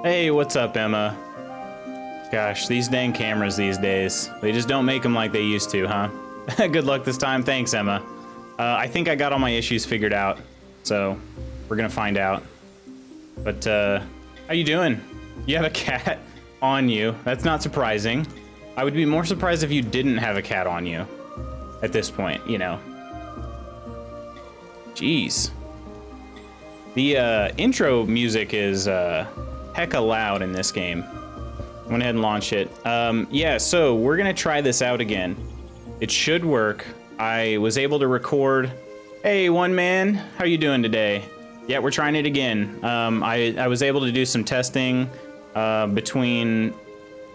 Hey, what's up, Emma? Gosh, these dang cameras these days. They just don't make them like they used to, huh? Good luck this time. Thanks, Emma. I think I got all my issues figured out, so we're gonna find out. But, how you doing? You have a cat on you. That's not surprising. I would be more surprised if you didn't have a cat on you at this point, you know. Jeez. The, intro music is, hecka loud in this game. I went ahead and launched it. Yeah, so we're gonna try this out again. It should work. I was able to record. Hey, one man, how you doing today? Yeah, we're trying it again. I was able to do some testing between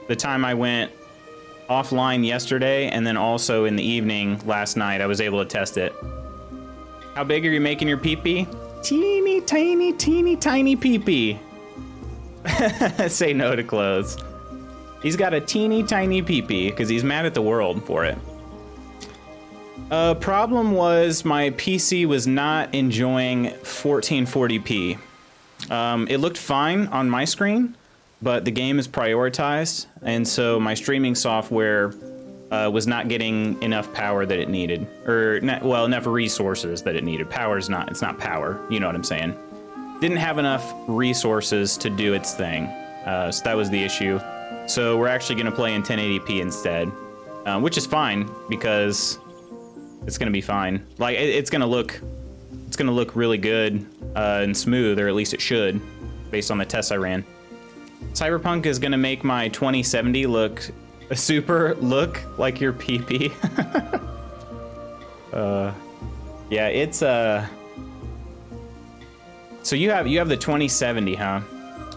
the time I went offline yesterday and then also in the evening last night. I was able to test it. How big are you making your pee-pee? Teeny tiny, teeny tiny pee-pee. Say no to clothes. He's got a teeny tiny pee-pee because he's mad at the world for it. Problem was my PC was not enjoying 1440p. It looked fine on my screen, but the game is prioritized, and so my streaming software was not getting enough power that it needed, or well, enough resources that it needed. Power's not, it's not power, you know what I'm saying. Didn't have enough resources to do its thing, so that was the issue. So we're actually gonna play in 1080p instead, which is fine because it's gonna be fine. Like it's gonna look really good and smooth, or at least it should, based on the tests I ran. Cyberpunk is gonna make my 2070 look like your PP. Yeah, it's so you have the 2070, huh?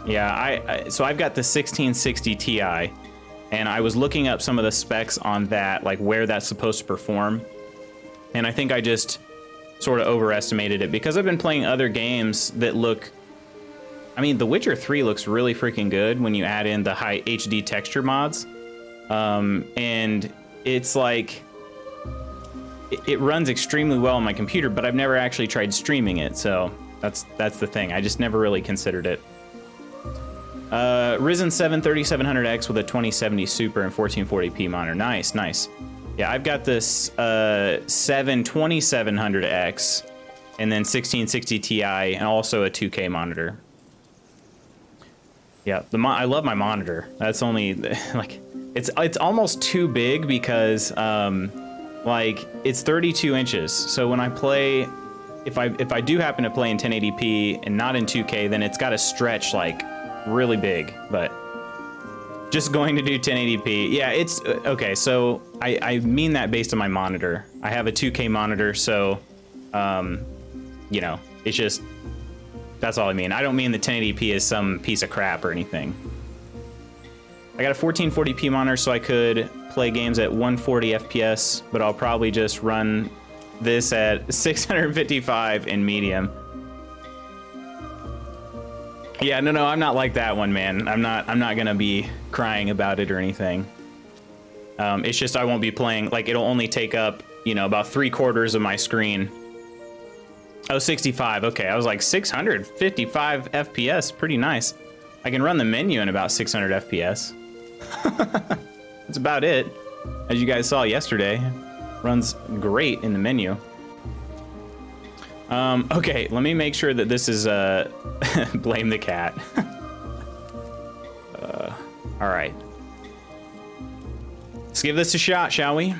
Yeah, so I've got the 1660 Ti, and I was looking up some of the specs on that, like where that's supposed to perform, and I think I just sort of overestimated it because I've been playing other games that look. I mean, The Witcher 3 looks really freaking good when you add in the high HD texture mods. And it's like, it runs extremely well on my computer, but I've never actually tried streaming it, so that's the thing. I just never really considered it. Ryzen 7 3700X with a 2070 Super and 1440p monitor. Nice, nice. Yeah, I've got this 2700X and then 1660 Ti and also a 2K monitor. Yeah, I love my monitor. That's only like it's almost too big because like it's 32 inches. So when I play, if I do happen to play in 1080p and not in 2K, then it's got to stretch like really big. But just going to do 1080p, yeah, it's okay. So I mean that based on my monitor. I have a 2K monitor, so you know, it's just. That's all I mean. I don't mean the 1080p is some piece of crap or anything. I got a 1440p monitor so I could play games at 140 FPS, but I'll probably just run this at 655 in medium. Yeah, no, I'm not like that one, man. I'm not gonna be crying about it or anything. It's just I won't be playing, like it'll only take up, you know, about 3/4 of my screen. Oh, 65, okay. I was like 655 FPS, pretty nice. I can run the menu in about 600 FPS. That's about it. As you guys saw yesterday, runs great in the menu. Okay, let me make sure that this is, blame the cat. All right. Let's give this a shot, shall we?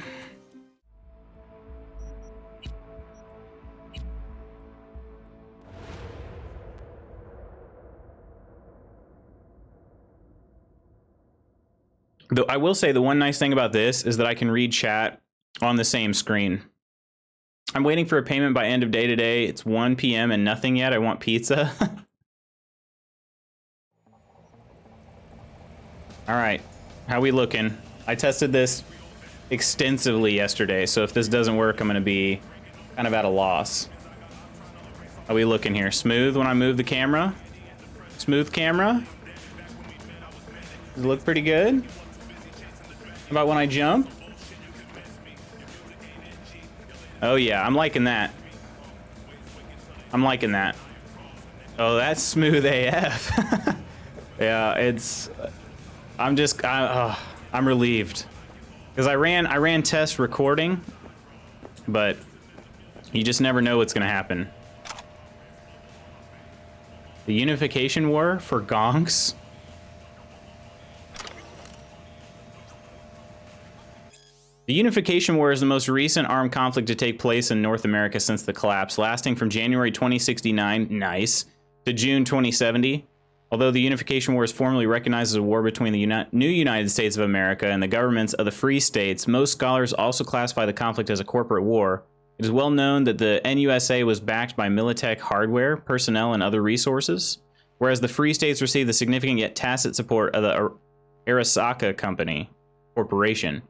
Though I will say the one nice thing about this is that I can read chat on the same screen. I'm waiting for a payment by end of day today. It's 1 p.m. and nothing yet. I want pizza. All right, how we looking? I tested this extensively yesterday, so if this doesn't work, I'm gonna be kind of at a loss. How we looking here? Smooth when I move the camera? Smooth camera? Does it look pretty good? How about when I jump? Oh yeah, I'm liking that. I'm liking that. Oh, that's smooth AF. Yeah, it's. I'm relieved because I ran test recording, but you just never know what's gonna happen. The unification war for gongs. The Unification War is the most recent armed conflict to take place in North America since the collapse, lasting from January 2069, nice, to June 2070. Although the Unification War is formally recognized as a war between the new United States of America and the governments of the free states, most scholars also classify the conflict as a corporate war. It is well known that the NUSA was backed by Militech hardware, personnel, and other resources, whereas the free states received the significant yet tacit support of the Arasaka Corporation.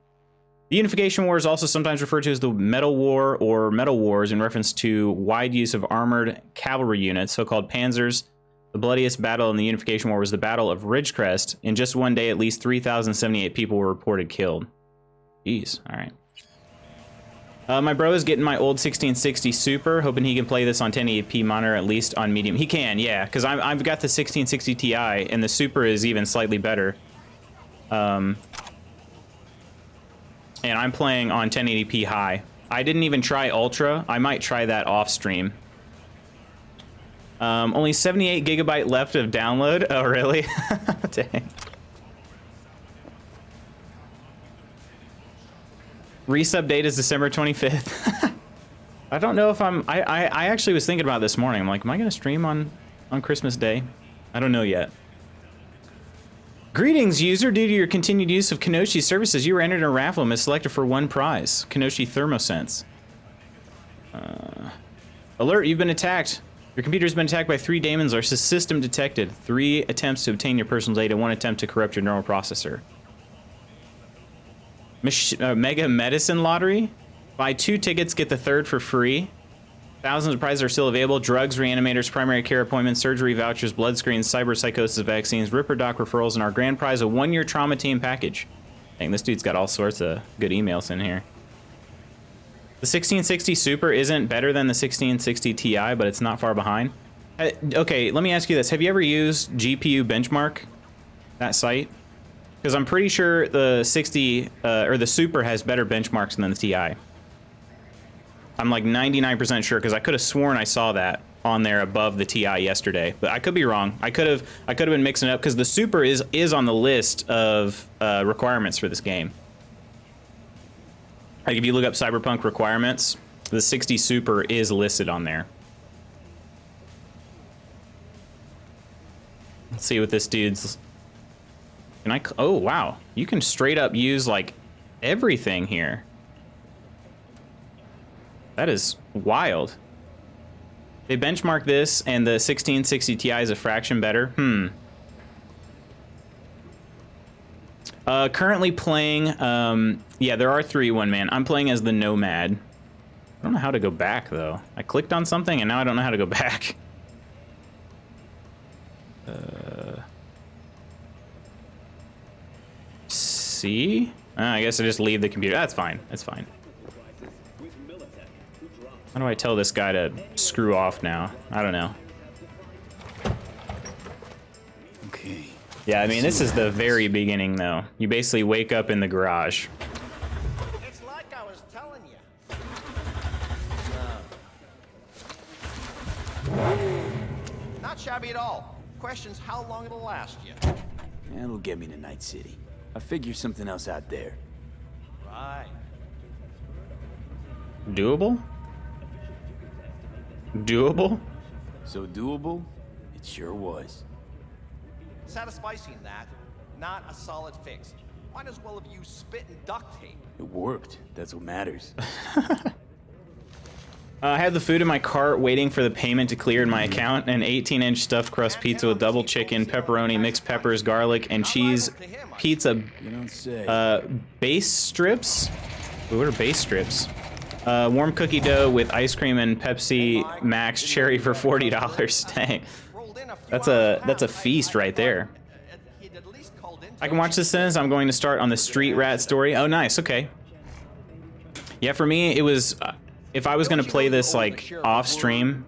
The Unification War is also sometimes referred to as the Metal War or Metal Wars in reference to wide use of armored cavalry units, so-called panzers. The bloodiest battle in the Unification War was the Battle of Ridgecrest. In just one day, at least 3,078 people were reported killed. Jeez, all right. My bro is getting my old 1660 Super, hoping he can play this on 1080p monitor, at least on medium. He can, yeah, because I've got the 1660 Ti, and the Super is even slightly better. And I'm playing on 1080p high. I didn't even try Ultra. I might try that off stream. Only 78 gigabyte left of download. Oh, really? Dang. Resub date is December 25th. I don't know if I actually was thinking about this morning. I'm like, am I going to stream on Christmas Day? I don't know yet. Greetings, user. Due to your continued use of Kenoshi services, you were entered in a raffle and was selected for one prize. Kenoshi Thermosense. Alert, you've been attacked. Your computer's been attacked by 3 daemons. Our system detected. 3 attempts to obtain your personal data, 1 attempt to corrupt your neural processor. Mega Medicine Lottery. Buy 2 tickets, get the 3rd for free. Thousands of prizes are still available. Drugs, reanimators, primary care appointments, surgery vouchers, blood screens, cyberpsychosis vaccines, Ripper Doc referrals, and our grand prize, a 1-year trauma team package. Dang, this dude's got all sorts of good emails in here. The 1660 Super isn't better than the 1660 Ti, but it's not far behind. Okay, let me ask you this. Have you ever used GPU Benchmark, that site? Because I'm pretty sure the 60 or the Super has better benchmarks than the Ti. I'm like 99% sure because I could have sworn I saw that on there above the Ti yesterday, but I could be wrong. I could have been mixing it up because the Super is on the list of requirements for this game. Like if you look up Cyberpunk requirements, the 60 Super is listed on there. Let's see what this dude's. Can I? Oh wow, you can straight up use like everything here. That is wild. They benchmark this, and the 1660 Ti is a fraction better. Currently playing, yeah, there are 3 one-man. I'm playing as the Nomad. I don't know how to go back, though. I clicked on something, and now I don't know how to go back. See? I guess I just leave the computer. That's fine. That's fine. How do I tell this guy to screw off now? I don't know. Okay. Yeah, I mean, this is the very beginning, though. You basically wake up in the garage. It's like I was telling you. Not shabby at all. Question's how long it'll last you. That'll get me to Night City. I figure something else out there. Right. Doable? Doable? So doable? It sure was. Satisficing that, not a solid fix. Might as well have used spit and duct tape. It worked. That's what matters. I had the food in my cart waiting for the payment to clear in my account. An 18-inch stuffed crust pizza with double chicken, pepperoni, mixed peppers, garlic, and cheese pizza. You don't say. Base strips? Ooh, what are base strips? Warm cookie dough with ice cream and Pepsi Max cherry for $40. Dang. That's a feast right there. I can watch this sentence. I'm going to start on the street rat story. Oh, nice. Okay. Yeah, for me, it was... if I was going to play this, like, off-stream,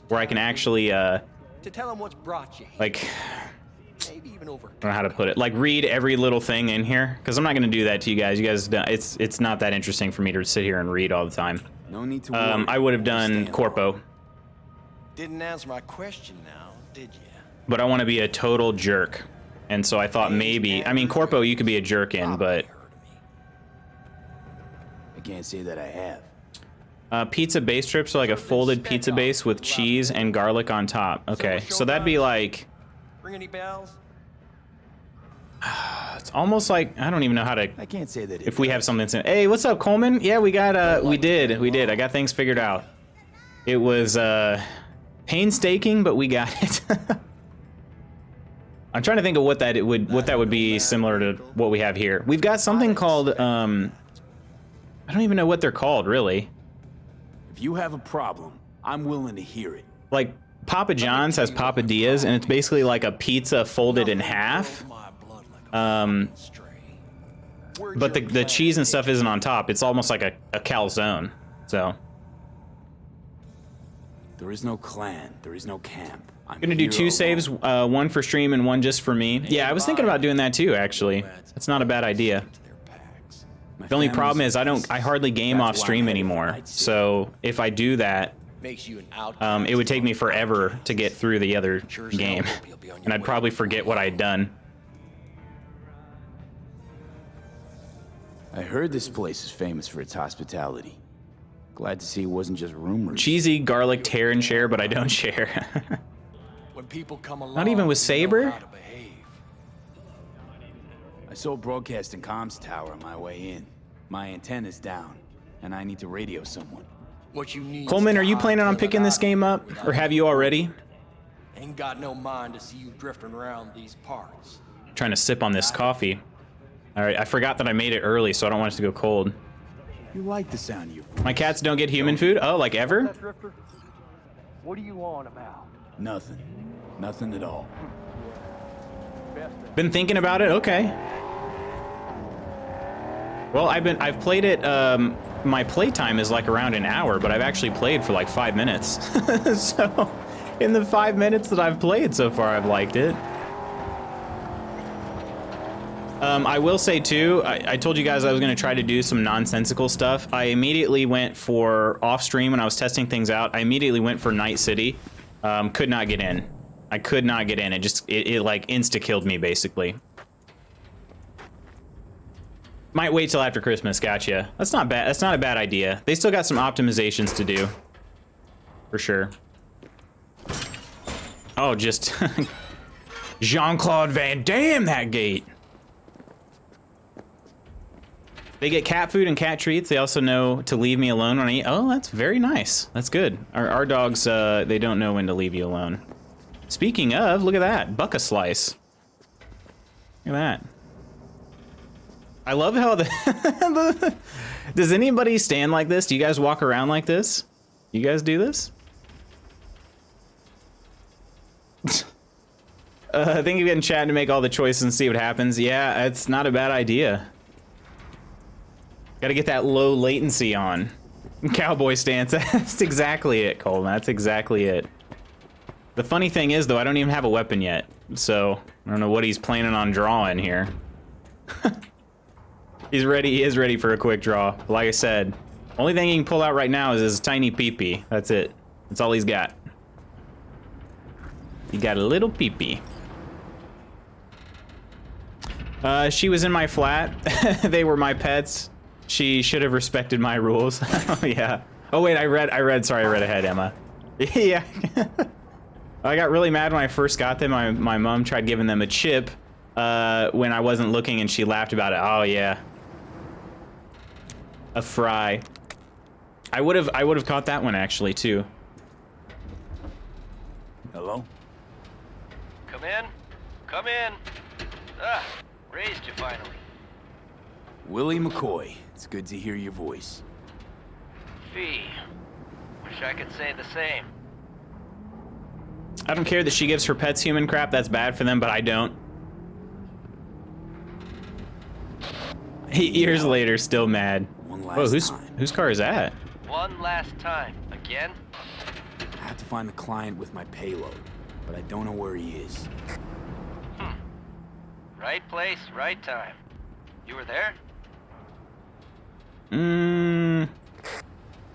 where I can actually, to tell him what's brought you. like... maybe even over. I don't know how to put it. Like read every little thing in here, because I'm not gonna do that to you guys. You guys, it's not that interesting for me to sit here and read all the time. No need to worry. I would have done corpo, Didn't answer my question now, did you? but I want to be a total jerk, and so I thought maybe. I mean, corpo you could be a jerk in, but I can't say that I have. pizza base strips are like a folded pizza base with cheese and garlic on top. Okay, so that'd be like. Ring any bells? It's almost like I don't even know how to. I can't say that. If we have something. Hey, what's up, Coleman? Yeah, we got. We did. I got things figured out. It was painstaking, but we got it. I'm trying to think of what that would be similar to what we have here. We've got something called. I don't even know what they're called, really. If you have a problem, I'm willing to hear it. Like Papa John's has papadillas, and it's basically like a pizza folded in half. But the cheese and stuff isn't on top. It's almost like a calzone. So there is no clan. There is no camp. I'm gonna do 2 saves, one for stream and one just for me. Yeah, I was thinking about doing that too. Actually, it's not a bad idea. The only problem is I hardly game off stream anymore. So if I do that, it would take me forever to get through the other game, and I'd probably forget what I'd done. I heard this place is famous for its hospitality. Glad to see it wasn't just rumors. Cheesy garlic tear and share, but I don't share. When people come along, Not even with Saber? I saw a broadcasting comms tower on my way in. My antenna's down, and I need to radio someone. What you need. Coleman, are you planning on picking this game up, or have you already? Ain't got no mind to see you drifting around these parts. Trying to sip on this coffee. All right, I forgot that I made it early, so I don't want it to go cold. You like the sound of your voice. My cats don't get human food? Oh, like ever? What are you on about? Nothing. Nothing at all. Been thinking about it? Okay. Well, I've played it, my playtime is like around an hour, but I've actually played for like 5 minutes. So, in the 5 minutes that I've played so far, I've liked it. I will say too, I told you guys I was going to try to do some nonsensical stuff. I immediately went for off stream when I was testing things out. I immediately went for Night City. Could not get in. I could not get in. It like insta-killed me basically. Might wait till after Christmas. Gotcha. That's not bad. That's not a bad idea. They still got some optimizations to do. For sure. Oh, just Jean-Claude Van Damme, that gate. They get cat food and cat treats. They also know to leave me alone when I eat. Oh, that's very nice. That's good. Our dogs, they don't know when to leave you alone. Speaking of, look at that. Buck a slice. Look at that. I love how the... Does anybody stand like this? Do you guys walk around like this? You guys do this? I think you get in chat to make all the choices and see what happens. Yeah, it's not a bad idea. Gotta get that low latency on. Cowboy stance. That's exactly it, Coleman. That's exactly it. The funny thing is, though, I don't even have a weapon yet. So, I don't know what he's planning on drawing here. He's ready. He is ready for a quick draw. Like I said, only thing he can pull out right now is his tiny peepee. That's it. That's all he's got. He got a little peepee. She was in my flat. They were my pets. She should have respected my rules. Oh, yeah. Oh, wait, I read ahead, Emma. Yeah. I got really mad when I first got them. My mom tried giving them a chip when I wasn't looking, and she laughed about it. Oh, yeah. A fry. I would have caught that one, actually, too. Hello? Come in. Come in. Ah, raised you finally. Willie McCoy. It's good to hear your voice. Fee. Wish I could say the same. I don't care that she gives her pets human crap. That's bad for them, but I don't. 8 years later, still mad. One last Whoa, time. whose car is that? One last time. Again? I have to find the client with my payload, but I don't know where he is. Right place, right time. You were there?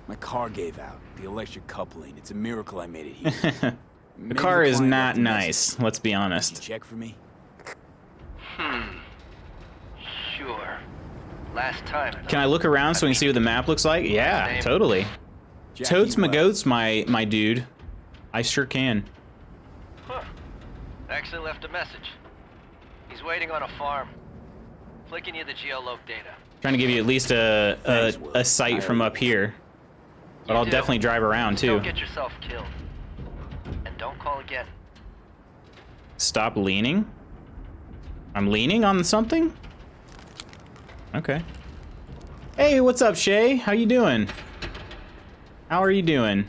My car gave out. The electric coupling. It's a miracle I made it here. The car is not nice, let's be Did you honest. check for me? Sure. Last time. Can I look around so we can see what the map looks like? Yeah, totally. Totes my goats, my dude. I sure can. Huh. Actually left a message. He's waiting on a farm. Flicking you the geoloc data. Trying to give you at least a sight from up here. But I'll definitely drive around Just too. Don't get yourself killed. And don't call again. Stop leaning? I'm leaning on something? Okay. Hey, what's up, Shay? How you doing? How are you doing?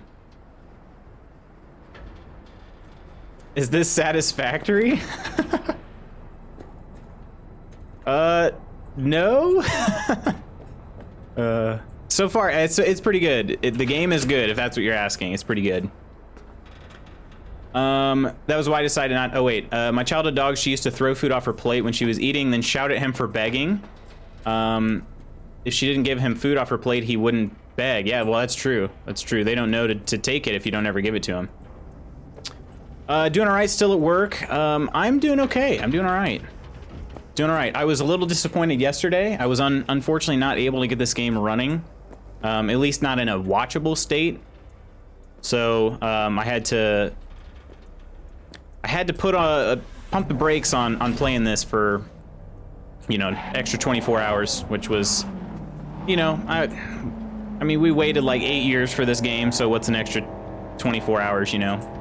Is this satisfactory? No? So far, it's pretty good. The game is good, if that's what you're asking. It's pretty good. That was why I decided not... Oh, wait. My childhood dog, she used to throw food off her plate when she was eating, then shout at him for begging. If she didn't give him food off her plate, he wouldn't beg. Yeah, well, that's true. That's true. They don't know to take it if you don't ever give it to him. Doing all right still at work. I'm doing okay. I'm doing all right. Doing all right. I was a little disappointed yesterday. I was unfortunately not able to get this game running. At least not in a watchable state. So, I had to pump the brakes on playing this for, you know, extra 24 hours, which was, you know, I mean, we waited like 8 years for this game, so what's an extra 24 hours, you know?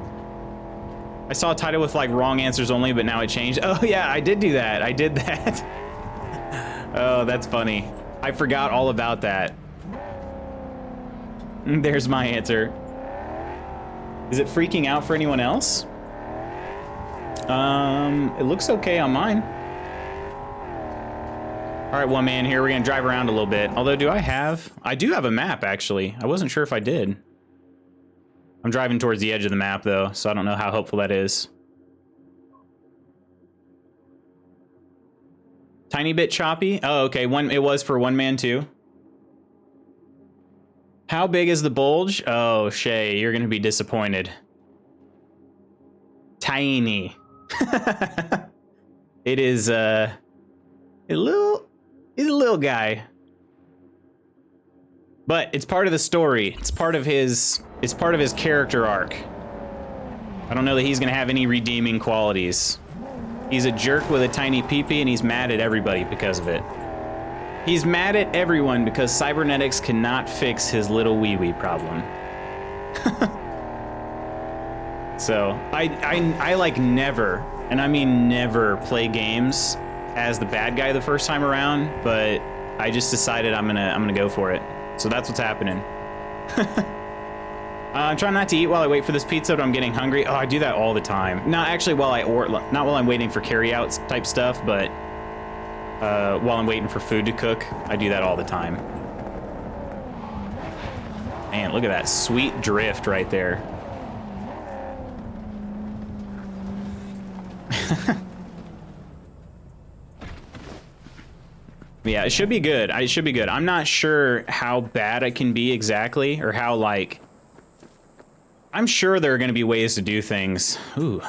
I saw a title with like wrong answers only, but now it changed. Oh yeah, I did do that. I did that. Oh, that's funny. I forgot all about that. There's my answer. Is it freaking out for anyone else? It looks okay on mine. All right, one man here. We're gonna drive around a little bit. Although, I do have a map, actually. I wasn't sure if I did. I'm driving towards the edge of the map, though, so I don't know how helpful that is. Tiny bit choppy? Oh, okay. It was for one man, too. How big is the bulge? Oh, Shay, you're gonna be disappointed. Tiny. It is, he's a little guy. But it's part of the story. It's part of his character arc. I don't know that he's gonna have any redeeming qualities. He's a jerk with a tiny peepee, and he's mad at everybody because of it. He's mad at everyone because cybernetics cannot fix his little wee-wee problem. So, I like never, and I mean never, play games as the bad guy the first time around, but I just decided I'm gonna go for it. So that's what's happening. I'm trying not to eat while I wait for this pizza, but I'm getting hungry. Oh, I do that all the time. Not actually not while I'm waiting for carry-out type stuff, but while I'm waiting for food to cook, I do that all the time. Man, look at that sweet drift right there. Yeah, it should be good. It should be good. I'm not sure how bad it can be exactly, or how, like... I'm sure there are going to be ways to do things. Ooh,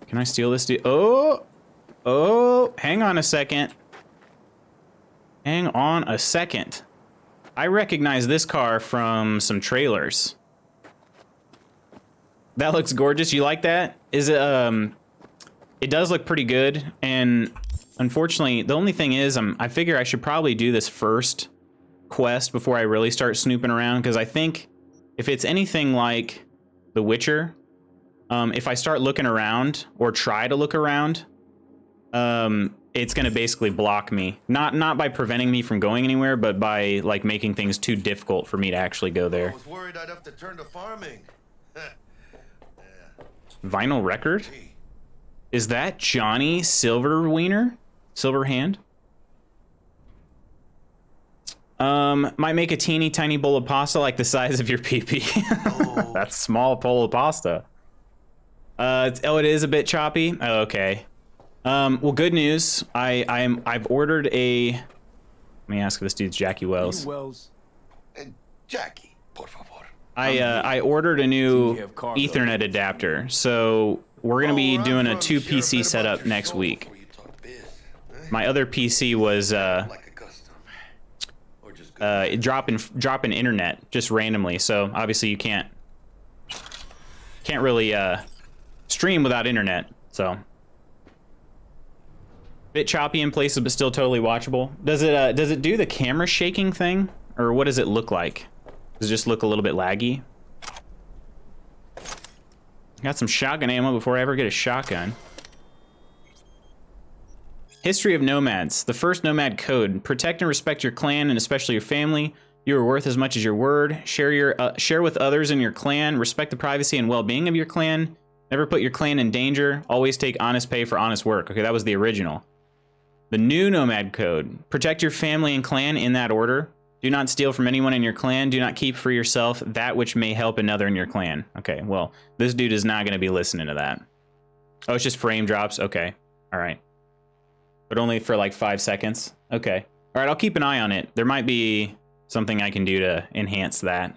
can I steal this dude? Oh, hang on a second. Hang on a second. I recognize this car from some trailers. That looks gorgeous. You like that? Is it, it does look pretty good, and unfortunately, the only thing is, I figure I should probably do this first quest before I really start snooping around, because I think if it's anything like The Witcher, if I start looking around, or try to look around, it's gonna basically block me. Not by preventing me from going anywhere, but by, like, making things too difficult for me to actually go there. I was worried I'd have to turn to farming. Vinyl record? Is that Johnny Silverwiener? Silverhand? Might make a teeny tiny bowl of pasta like the size of your pee-pee. Oh. That's small bowl of pasta. Oh, it is a bit choppy? Oh, okay. Well, good news. I've ordered a. Let me ask if this dude's Jackie Wells. Wells. And Jackie, por favor. I ordered a new you have cargo. Ethernet adapter, so we're gonna be Oh, doing a I'm 2 sure a PC bit about setup your next soul week. before you talk biz, eh? My other PC was Like a custom. Or just good. dropping internet just randomly, so obviously you can't really stream without internet. So bit choppy in places, but still totally watchable. Does it do the camera shaking thing, or what does it look like? Does it just look a little bit laggy? Got some shotgun ammo before I ever get a shotgun. History of Nomads. The first Nomad Code. Protect and respect your clan and especially your family. You are worth as much as your word. Share with others in your clan. Respect the privacy and well-being of your clan. Never put your clan in danger. Always take honest pay for honest work. Okay, that was the original. The new Nomad Code. Protect your family and clan in that order. Do not steal from anyone in your clan. Do not keep for yourself that which may help another in your clan. Okay, well, this dude is not going to be listening to that. Oh, it's just frame drops? Okay, all right. But only for like 5 seconds? Okay. All right, I'll keep an eye on it. There might be something I can do to enhance that.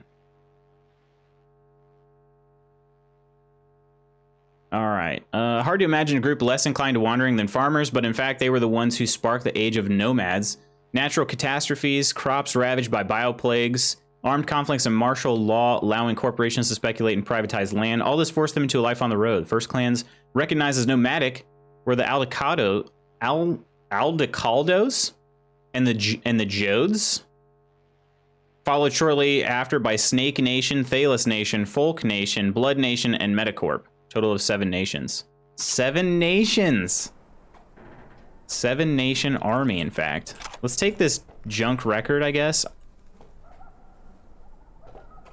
All right. Hard to imagine a group less inclined to wandering than farmers, but in fact, they were the ones who sparked the age of nomads. Natural catastrophes, crops ravaged by bioplagues, armed conflicts, and martial law allowing corporations to speculate and privatize land. All this forced them into a life on the road. First clans recognized as nomadic were the Aldecaldos and the Jodes. Followed shortly after by Snake Nation, Thalos Nation, Folk Nation, Blood Nation, and Metacorp. Total of 7 nations. 7 nations! 7 nation army, in fact. Let's take this junk record, I guess.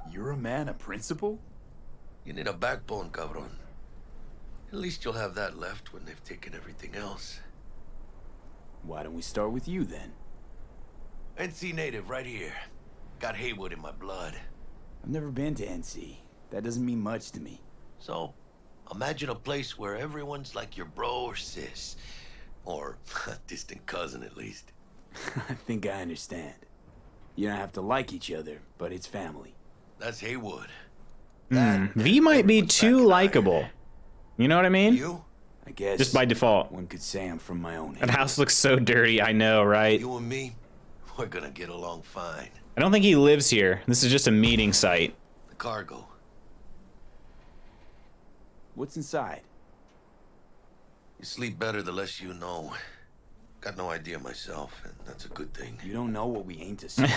You're a man of principle? You need a backbone, cabron. At least you'll have that left when they've taken everything else. Why don't we start with you then? NC native right here. Got Haywood in my blood. I've never been to NC. That doesn't mean much to me. So, imagine a place where everyone's like your bro or sis. Or a distant cousin, at least. I think I understand. You don't have to like each other, but it's family. That's Haywood. V might be too likable. You know what I mean? You? I guess. Just by default. One could say I'm from my own That age. house looks so dirty, I know, right? You and me, we're gonna get along fine. I don't think he lives here. This is just a meeting site. The cargo. What's inside? You sleep better the less you know. Got no idea myself, and that's a good thing. You don't know what we aim to steal.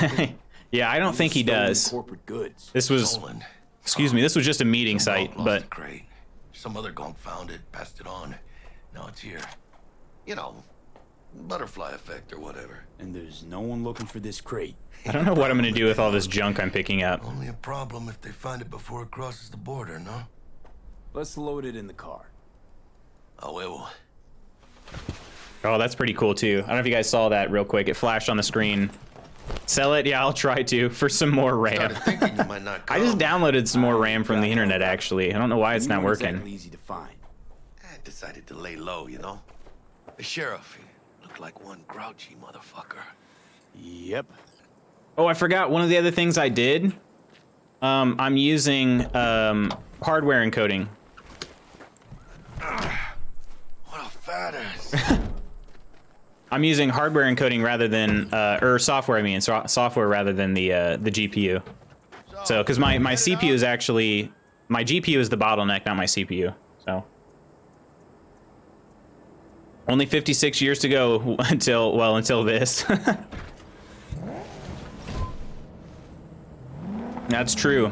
Yeah, I don't think he Stolen does. Corporate goods. This was, Stolen. excuse me, this was just a meeting Some site, bunk lost but the crate. Some other gunk found it, passed it on. Now it's here. You know, butterfly effect or whatever. And there's no one looking for this crate. I don't know what I'm gonna do with all this junk I'm picking up. Only a problem if they find it before it crosses the border, no? Let's load it in the car. A huevo. Oh, that's pretty cool too. I don't know if you guys saw that real quick. It flashed on the screen. Sell it? Yeah, I'll try to for some more RAM. Started thinking you might not I just come. downloaded some more RAM from the internet actually. I don't know why it's You not weren't working. exactly easy to find. I decided to lay low, you know? The sheriff, he looked like one grouchy motherfucker. Yep. Oh, I forgot one of the other things I did. I'm using hardware encoding. What a fat ass. I'm using hardware encoding rather than or software. I mean, software rather than the GPU. So, because my CPU is actually my GPU is the bottleneck, not my CPU. So, only 56 years to go until this. That's true.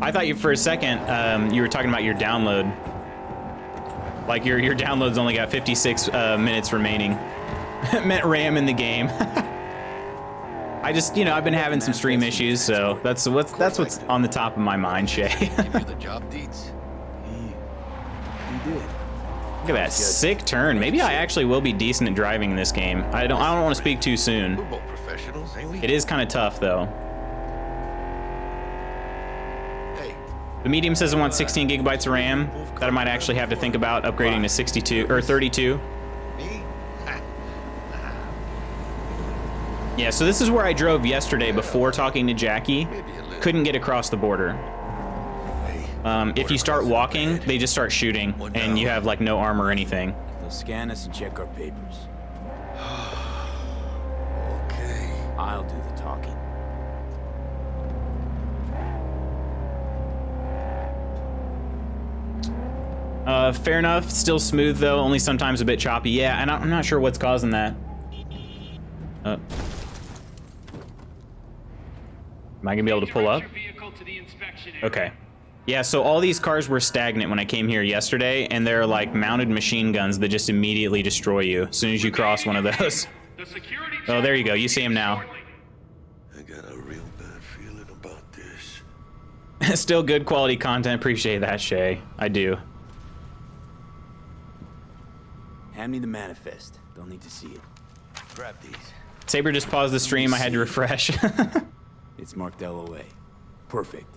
I thought you for a second you were talking about your download. Like your download's only got 56 minutes remaining. Meant RAM in the game. I just, you know, I've been having some stream issues, so that's what's on the top of my mind, Shay. Give you the job deeds? He did. Look at that sick turn. Maybe I actually will be decent at driving in this game. I don't want to speak too We're soon. both professionals, ain't we? It is kind of tough though. Hey, The medium says it wants 16 gigabytes of RAM. That I might actually have to think about upgrading to 62 or 32. Yeah, so this is where I drove yesterday before talking to Jackie. Couldn't get across the border. If you start walking, they just start shooting, and you have like no armor or anything. They'll scan us and check our papers. Okay. I'll do the talking. Fair enough. Still smooth though, only sometimes a bit choppy. Yeah, and I'm not sure what's causing that. Am I gonna be able to pull up? Okay. Yeah, so all these cars were stagnant when I came here yesterday, and they're like mounted machine guns that just immediately destroy you as soon as you cross one of those. Oh, there you go. You see him now. I got a real bad feeling about this. Still good quality content. Appreciate that, Shay. I do. Hand me the manifest. They'll need to see it. Grab these. Saber just paused the stream. I had to refresh. It's marked LOA. Perfect.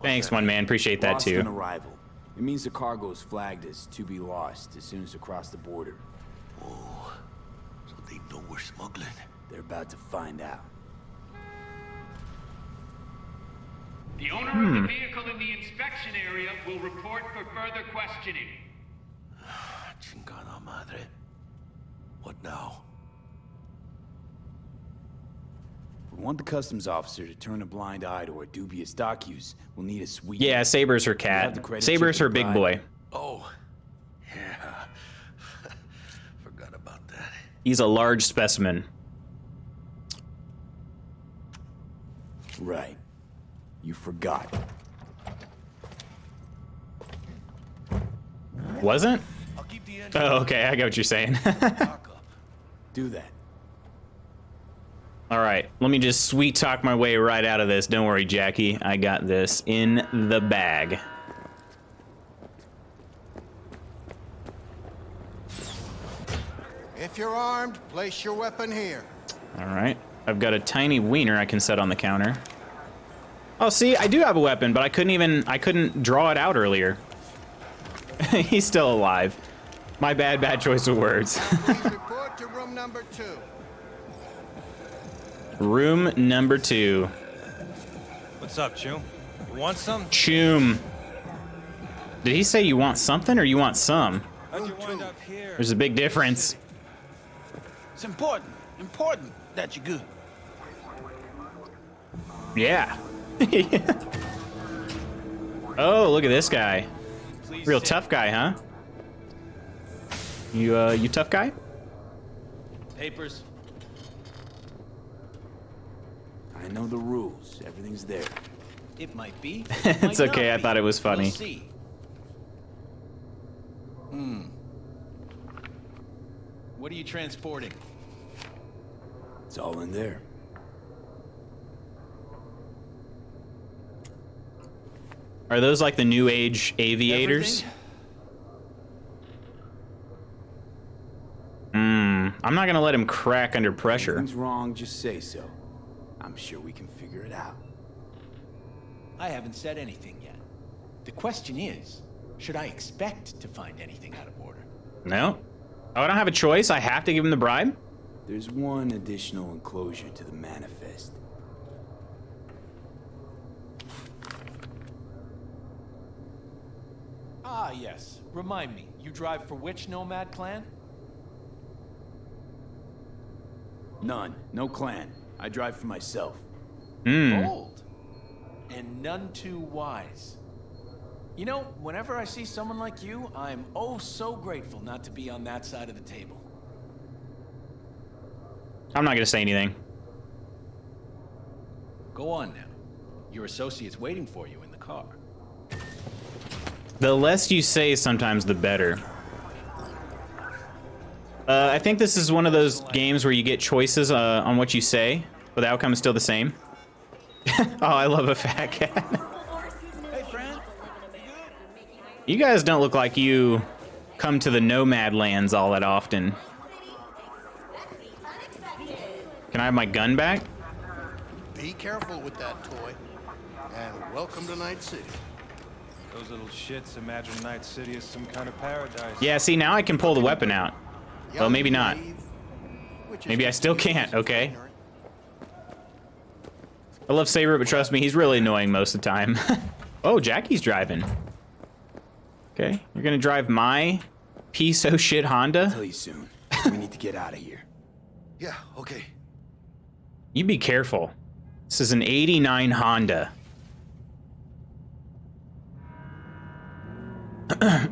Thanks, one man. Appreciate that Lost too. on arrival. It means the cargo is flagged as to be lost as soon as they cross the border. Oh, so they know we're smuggling. They're about to find out. The owner of the vehicle in the inspection area will report for further questioning. Chingada madre. What now? If we want the customs officer to turn a blind eye to our dubious dock-use, we'll need a sweet... Yeah, Saber's her have the cat. credit Saber's check her the big bribe. boy. Oh, yeah. Forgot about that. He's a large specimen. Right. You forgot. Wasn't? I'll keep the engine. Oh, okay. I get what you're saying. Lock up. Do that. All right. Let me just sweet talk my way right out of this. Don't worry, Jackie. I got this in the bag. If you're armed, place your weapon here. All right. I've got a tiny wiener I can set on the counter. Oh, see, I do have a weapon, but I couldn't draw it out earlier. He's still alive. My bad choice of words. Please report to room number 2. Room number 2. What's up, Chew? You want some? Choom. Did he say you want something or you want some? How'd you wind up here? There's a big difference. It's important that you're good. Yeah. Oh, look at this guy. Real tough guy, huh? You tough guy? Papers. I know the rules. Everything's there. It might be. It's okay. I thought it was funny. We'll see. What are you transporting? It's all in there. Are those like the new age aviators? I'm not gonna let him crack under pressure. If anything's wrong, just say so. I'm sure we can figure it out. I haven't said anything yet. The question is, should I expect to find anything out of order? No. Oh, I don't have a choice. I have to give him the bribe. There's one additional enclosure to the manifest. Ah, yes. Remind me, you drive for which Nomad clan? None. No clan. I drive for myself. Bold. And none too wise. You know, whenever I see someone like you, I'm oh so grateful not to be on that side of the table. I'm not gonna say anything. Go on now. Your associate's waiting for you in the car. The less you say, sometimes the better. I think this is one of those games where you get choices on what you say, but the outcome is still the same. Oh, I love a fat cat. Hey, friend. You guys don't look like you come to the Nomad lands all that often. Can I have my gun back? Be careful with that toy. And welcome to Night City. Those little shits imagine Night City is some kind of paradise. Yeah, see, now I can pull the weapon out. Well, maybe not. Naive, which is Maybe I still can't, okay. ignorant. I love Saber, but trust me, he's really annoying most of the time. Oh, Jackie's driving. Okay, you're gonna drive my piece of shit Honda? Tell you soon. We need to get out of here. Yeah, okay. You be careful. This is an 89 Honda.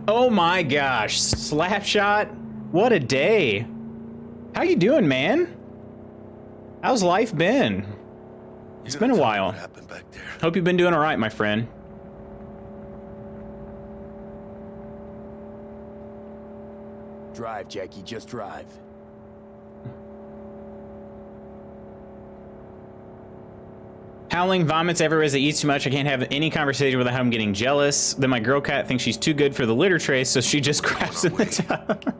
Oh my gosh, Slapshot. What a day. How you doing, man? How's life been? It's been a while. What happened back there? Hope you've been doing all right, my friend. Drive, Jackie, just drive. Howling, vomits everywhere as he eats too much. I can't have any conversation without him getting jealous. Then my girl cat thinks she's too good for the litter tray, so she just grabs in the tub.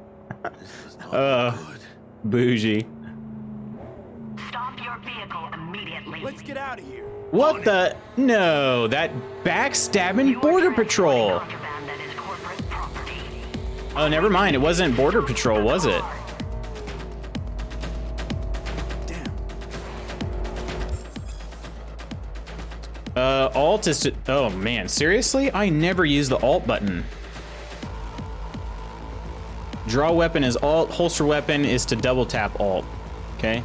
Bougie. Stop your vehicle immediately. Let's get out of here. What the? No, that backstabbing Border Patrol. Oh, never mind. It wasn't Border Patrol, was it? Alt is to... Oh, man. Seriously? I never use the Alt button. Draw weapon is Alt. Holster weapon is to double tap Alt. Okay?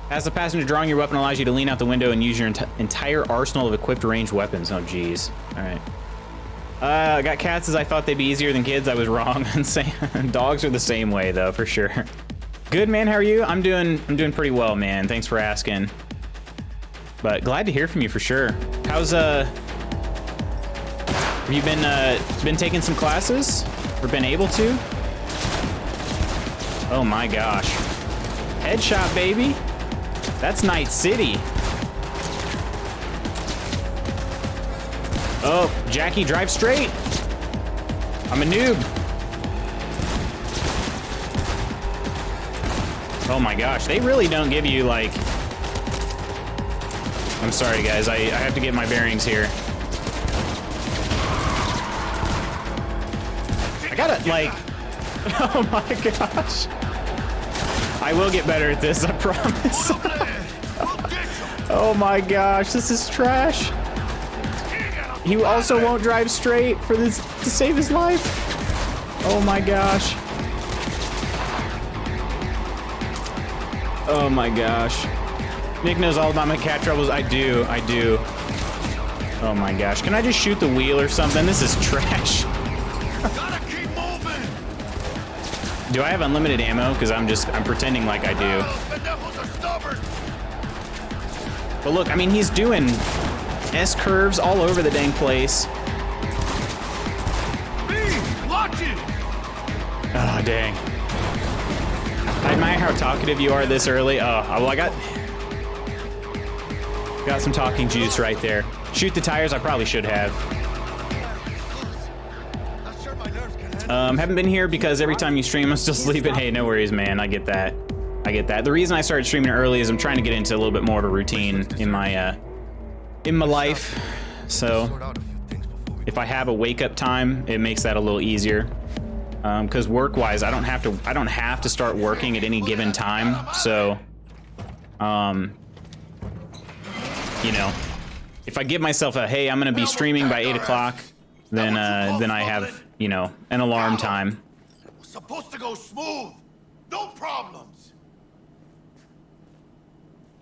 As the passenger, drawing your weapon allows you to lean out the window and use your entire arsenal of equipped ranged weapons. Oh, geez. All right. I got cats as I thought they'd be easier than kids. I was wrong. Dogs are the same way, though, for sure. Good, man. How are you? I'm doing pretty well, man. Thanks for asking. But glad to hear from you for sure. How's have you been taking some classes or been able to? Oh my gosh. Headshot, baby. That's Night City. Oh, Jackie, drive straight. I'm a noob. Oh my gosh, they really don't give you like... I'm sorry guys, I have to get my bearings here. I gotta like... Oh my gosh. I will get better at this, I promise. Oh my gosh, this is trash. He also won't drive straight for this to save his life. Oh my gosh. Oh my gosh. Nick knows all about my cat troubles. I do. Oh my gosh. Can I just shoot the wheel or something? This is trash. Gotta keep moving. Do I have unlimited ammo? Because I'm pretending like I do. The devils are stubborn. But look, I mean, he's doing S-curves all over the dang place. Watch it. Oh, dang. I admire how talkative you are this early. Oh, well, I got some talking juice right there. Shoot the tires, I probably should have. Haven't been here because every time you stream, I'm still sleeping. Hey, no worries, man. I get that. The reason I started streaming early is I'm trying to get into a little bit more of a routine in my life. So if I have a wake up time, it makes that a little easier. Because work-wise, I don't have to start working at any given time. So, you know, if I give myself a hey, I'm gonna be streaming by 8 o'clock, then I have, you know, an alarm time. It was supposed to go smooth. No problems.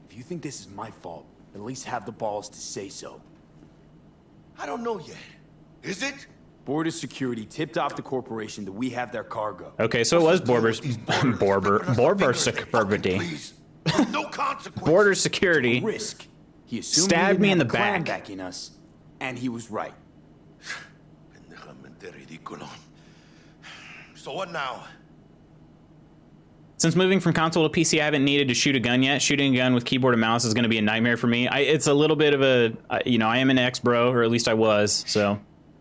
If you think this is my fault, at least have the balls to say so. I don't know yet. Is it? Border security tipped off the corporation that we have their cargo. Okay, so it was border security. No consequence. Border security. Risk. He assumed stabbed me in the clan back. backing us, and he was right. So what now? Since moving from console to PC, I haven't needed to shoot a gun yet. Shooting a gun with keyboard and mouse is going to be a nightmare for me. It's a little bit of a, you know, I am an ex-bro, or at least I was, so.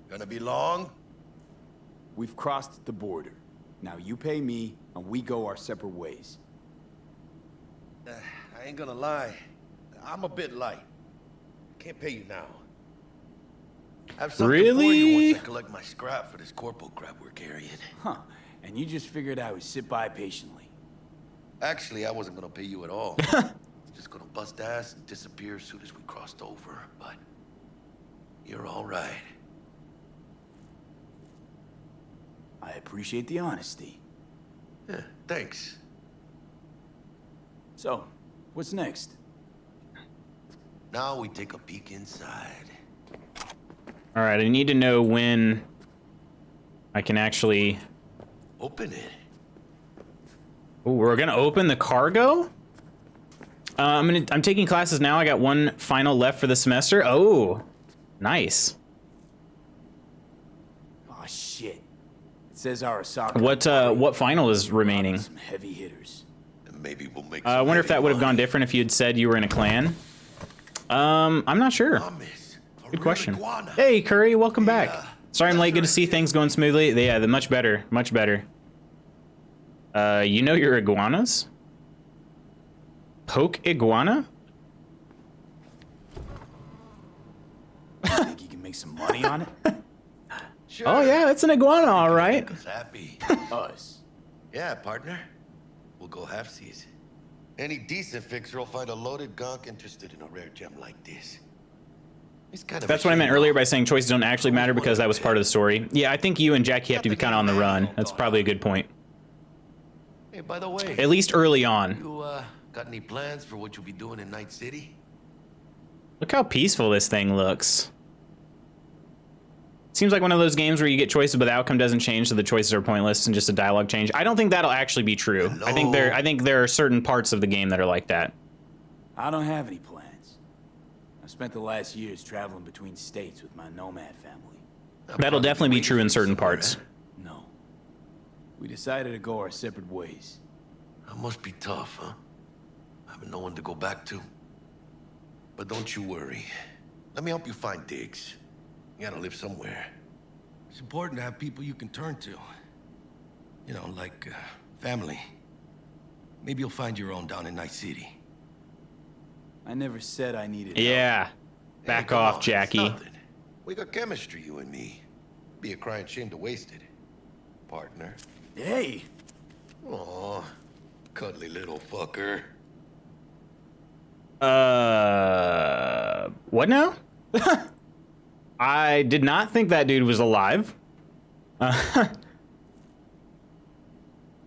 Gonna be long? We've crossed the border. Now you pay me, and we go our separate ways. I ain't gonna lie. I'm a bit light. Can't pay you now. Have something for you once I collect my scrap for this corporal crap we're carrying. Huh. And you just figured I would sit by patiently. Actually, I wasn't gonna pay you at all. Just gonna bust ass and disappear as soon as we crossed over, but you're all right. I appreciate the honesty. Yeah, thanks. So, what's next? Now we take a peek inside. All right, I need to know when I can actually Open it. Ooh, we're gonna open the cargo. I'm taking classes now. I got one final left for the semester. Oh, nice. Oh shit! It says Arasaka. What final is remaining? Some heavy hitters. And maybe we'll make. I wonder if that would have gone different if you'd said you were in a clan. I'm not sure. Good question. Hey, Curry, welcome back. Sorry I'm late. Good to see things going smoothly. Yeah, much better, much better. You know your iguanas? Poke iguana? Think you can make some money on it? Sure. Oh yeah, it's an iguana, all right. Make us happy. Us. Yeah, partner. We'll go halfsies. Any decent fixer will find a loaded gonk interested in a rare gem like this. It's kind of That's what I meant earlier by saying choices don't actually matter because that was part of the story. Yeah, I think you and Jackie have to be kind of on the run. That's probably a good point. Hey, by the way, At least early on. you got any plans for what you'll be doing in Night City? Look how peaceful this thing looks. Seems like one of those games where you get choices but the outcome doesn't change, so the choices are pointless and just a dialogue change. I don't think that'll actually be true. Hello? I think there are certain parts of the game that are like that. I don't have any plans. I spent the last years traveling between states with my Nomad family. That'll definitely be true in certain parts. No. We decided to go our separate ways. That must be tough, huh? Having no one to go back to. But don't you worry. Let me help you find digs. You gotta live somewhere. It's important to have people you can turn to. You know, like family. Maybe you'll find your own down in Night City. I never said I needed Yeah. Back Come off, on, it's Jackie. nothing. We got chemistry, you and me. Be a crying shame to waste it. Partner. help. Hey! Aw, cuddly little fucker. What now? I did not think that dude was alive.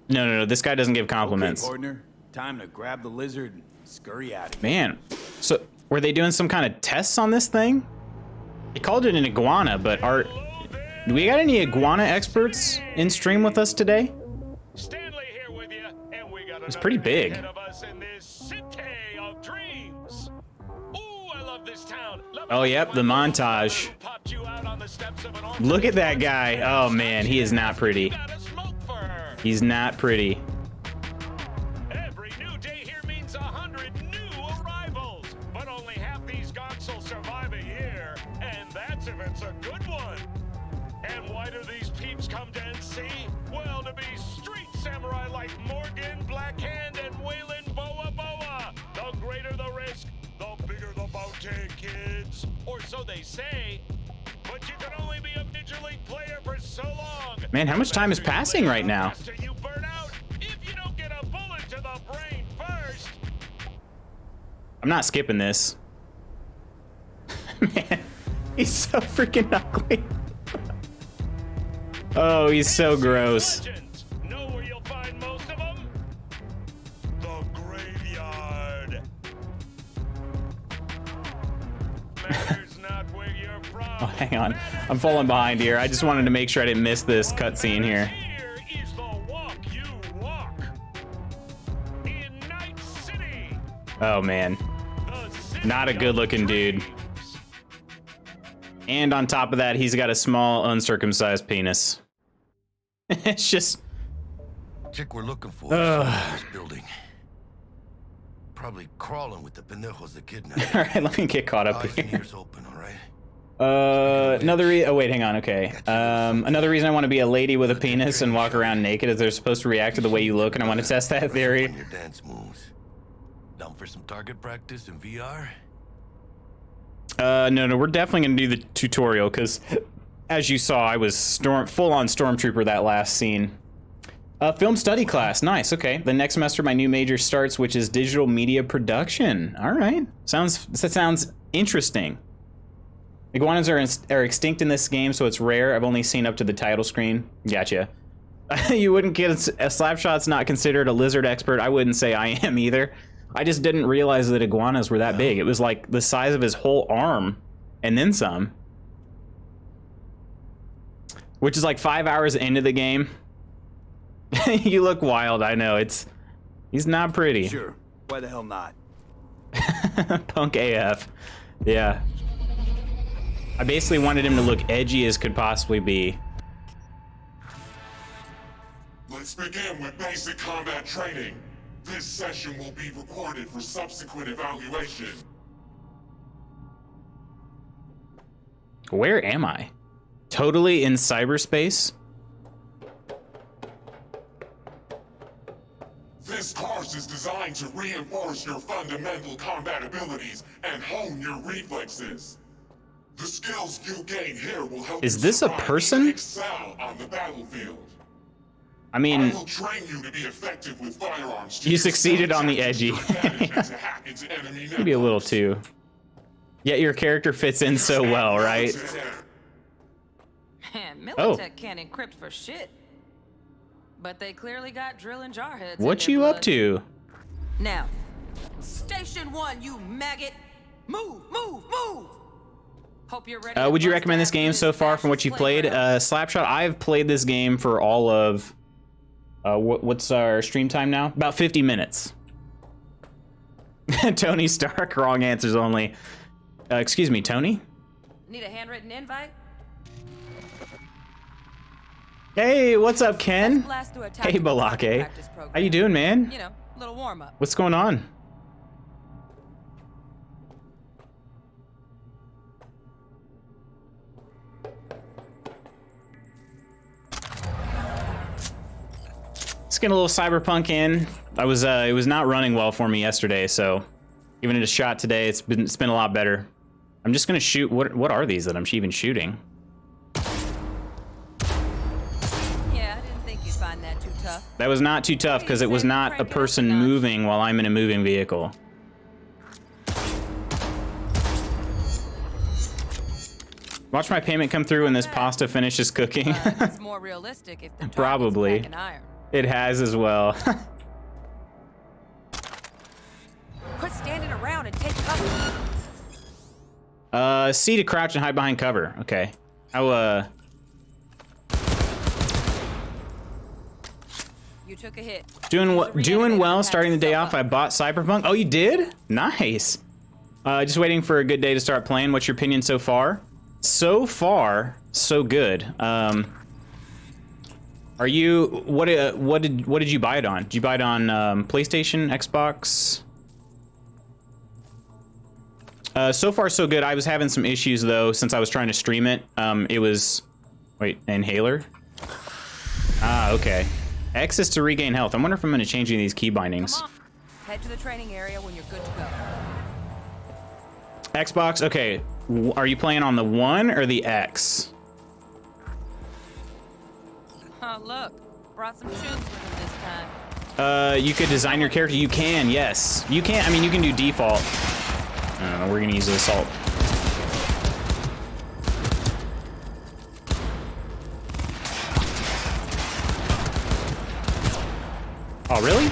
No, this guy doesn't give compliments. Okay, partner. Time to grab the lizard and scurry out of here. Man, so were they doing some kind of tests on this thing? They called it an iguana, but do we got any iguana experts in stream with us today? Stanley here with you, and we got It's pretty big. ahead of us in this city of dreams. Ooh, I love this town. Oh, yep, the montage. Look at that guy. Oh, man, he is not pretty. He's not pretty. Every new day here means 100 new arrivals, but only half these gonks will survive a year, and that's if it's a good one. And why do these peeps come to NC? Well, to be street samurai like Morgan, Blackhand, and Waylon Boa Boa. The greater the risk, the bigger the bounty, kids. Or so they say. But you can only be a Major League player for so long. Man, how much time is passing right now? You burn out if you don't get a bullet to the brain first. I'm not skipping this. Man, he's so freaking ugly. Oh, he's so gross. Legends. Know where you'll find most of them? The graveyard. Matters not where you're from. Oh, hang on. I'm falling behind here. I just wanted to make sure I didn't miss this cutscene here. Here is the walk you walk. In Night City. Oh, man. The city Not a good-looking dude. And on top of that, he's got a small, uncircumcised penis. It's just... Chick we're looking for is somewhere in this building. Probably crawling with the pendejos that kidnapped. All right, let me get caught up Eyes and here. ears open, all right? Oh, wait, hang on, okay. Another reason I want to be a lady with a penis and walk around naked is they're supposed to react to the way you look, and I want to test that theory. On your dance moves. Down for some target practice in VR? No, we're definitely gonna do the tutorial, because as you saw, I was full-on Stormtrooper that last scene. Film study class. Nice. Okay. The next semester, my new major starts, which is digital media production. All right. That sounds interesting. Iguanas are extinct in this game, so it's rare. I've only seen up to the title screen. Gotcha. You wouldn't get a Slapshot's not considered a lizard expert. I wouldn't say I am either. I just didn't realize that iguanas were that big. It was like the size of his whole arm, and then some. Which is like 5 hours into the game. You look wild, I know. He's not pretty. Sure. Why the hell not? Punk AF. Yeah. I basically wanted him to look edgy as could possibly be. Let's begin with basic combat training. This session will be recorded for subsequent evaluation. Where am I? Totally in cyberspace? This course is designed to reinforce your fundamental combat abilities and hone your reflexes. The skills you gain here will help Is this a person? excel on the battlefield. I mean, I will train you to be effective with firearms. You succeeded on the edgy. Maybe a little too. Yet your character fits in so well, right? Man, Militech can't encrypt for shit. But they clearly got drill and jar heads. What you up to? Now, Station 1, you maggot. Move, move, move. Hope you're ready. Would you recommend this game so far from what you've played? Slapshot, I've played this game for all of... what's our stream time now? About 50 minutes. Tony Stark, wrong answers only. Excuse me, Tony? Need a handwritten invite? Hey, what's up, Ken? Hey, Balake. How you doing, man? You know, little warm up. What's going on? Let's get a little Cyberpunk in. It was not running well for me yesterday, so giving it a shot today. It's been a lot better. I'm just gonna shoot. What are these that I'm even shooting? That was not too tough because it was not a person moving while I'm in a moving vehicle. Watch my payment come through when this pasta finishes cooking. It's more realistic if the Probably. It has as well. Quit standing around and take cover. C to crouch and hide behind cover. Okay. You took a hit. Doing well. Starting the day off, I bought Cyberpunk. Oh, you did? Nice. Just waiting for a good day to start playing. What's your opinion so far? So far, so good. Are you? What did you buy it on? Did you buy it on PlayStation, Xbox? So far, so good. I was having some issues though since I was trying to stream it. It was, wait, inhaler. Ah, okay. X is to regain health. I wonder if I'm going to change any of these key bindings. Come on. Head to the training area when you're good to go. Xbox, okay. Are you playing on the 1 or the X? Oh, look. Brought some tunes with him this time. You could design your character. You can, yes. You can, I mean, you can do default. We're going to use the assault. Oh, really?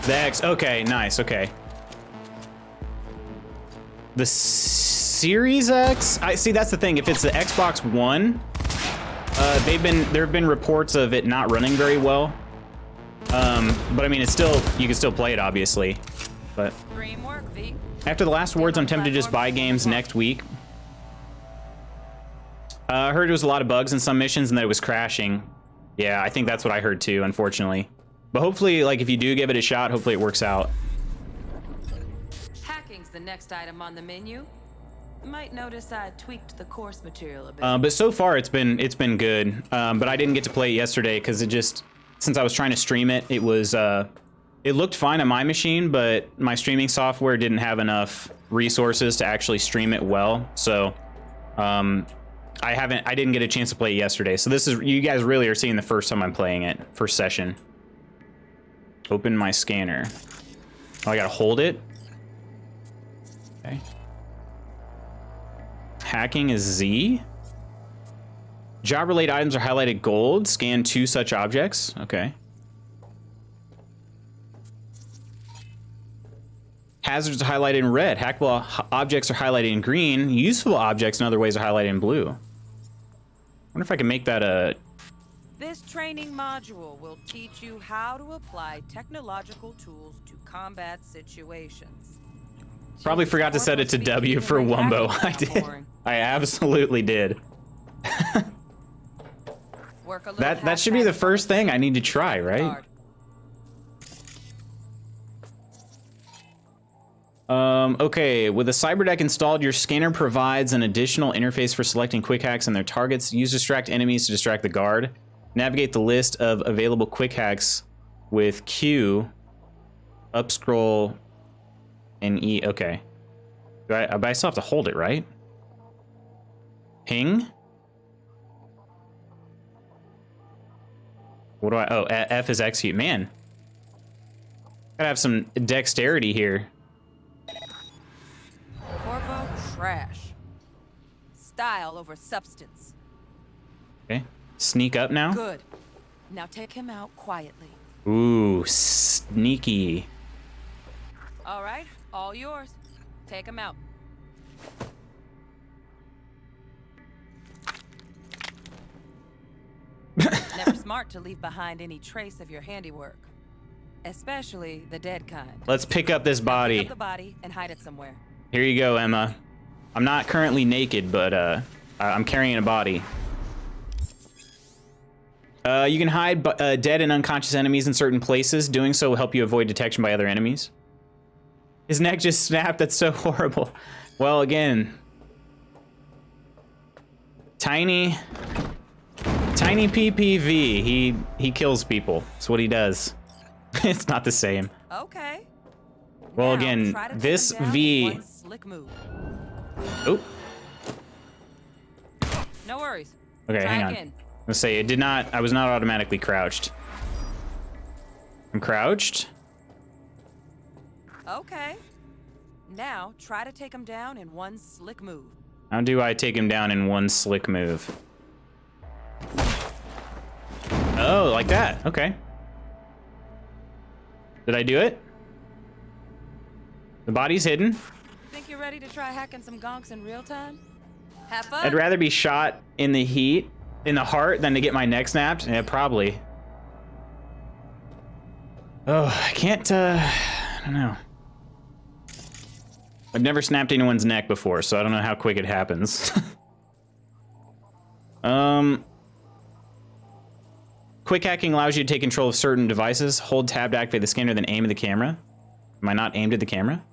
The X, okay, nice, okay. The Series X? I see, that's the thing. If it's the Xbox One, there have been reports of it not running very well. But I mean, it's still, you can still play it, obviously. But after the last words, I'm tempted to just buy games next week. I heard it was a lot of bugs in some missions and that it was crashing. Yeah, I think that's what I heard too, unfortunately. But hopefully, like, if you do give it a shot, hopefully it works out. Hacking's the next item on the menu. You might notice I tweaked the course material a bit. But so far, it's been good. But I didn't get to play it yesterday because it just, since I was trying to stream it, it was, it looked fine on my machine, but my streaming software didn't have enough resources to actually stream it well. So, I didn't get a chance to play it yesterday. So this is, you guys really are seeing the first time I'm playing it, first session. Open my scanner. Oh, I gotta hold it. Okay. Hacking is Z. Job-related items are highlighted gold. Scan 2 such objects. Okay. Hazards are highlighted in red. Hackable objects are highlighted in green. Useful objects in other ways are highlighted in blue. I wonder if I can make that a... This training module will teach you how to apply technological tools to combat situations. Probably forgot to set it to W for Wumbo. I did. I absolutely did. That should be the first thing I need to try, right? Okay, with a cyberdeck installed, your scanner provides an additional interface for selecting quick hacks and their targets. Use distract enemies to distract the guard. Navigate the list of available quick hacks with Q, up scroll, and E. Okay. But I still have to hold it, right? Ping? What do I... Oh, F is execute. Man. Gotta have some dexterity here. Corpo trash. Style over substance. Okay. Sneak up now? Good. Now take him out quietly. Ooh, sneaky. All right, all yours. Take him out. Never smart to leave behind any trace of your handiwork. Especially the dead kind. Let's pick up this body. Pick up the body and hide it somewhere. Here you go, Emma. I'm not currently naked, but I'm carrying a body. You can hide dead and unconscious enemies in certain places. Doing so will help you avoid detection by other enemies. His neck just snapped. That's so horrible. Well, again, tiny PPV. He kills people. That's what he does. It's not the same. Okay. Well, now, again, this V. Slick move. Oh. No worries. Okay, Try hang on. again. Let's say it did not. I was not automatically crouched. I'm crouched. Okay. Now try to take him down in one slick move. How do I take him down in one slick move? Oh, like that. Okay. Did I do it? The body's hidden. Think you're ready to try hacking some gonks in real time? Have fun. I'd rather be shot in the heat, in the heart, than to get my neck snapped. Yeah, probably. Oh, I can't, I don't know. I've never snapped anyone's neck before, so I don't know how quick it happens. Quick hacking allows you to take control of certain devices. Hold tab to activate the scanner, then aim at the camera. Am I not aimed at the camera?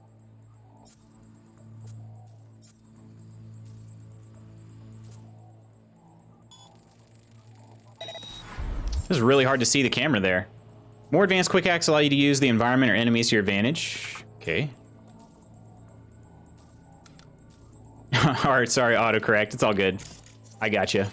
This is really hard to see the camera there. More advanced quick hacks allow you to use the environment or enemies to your advantage. Okay. Alright, sorry, autocorrect. It's all good. I got you.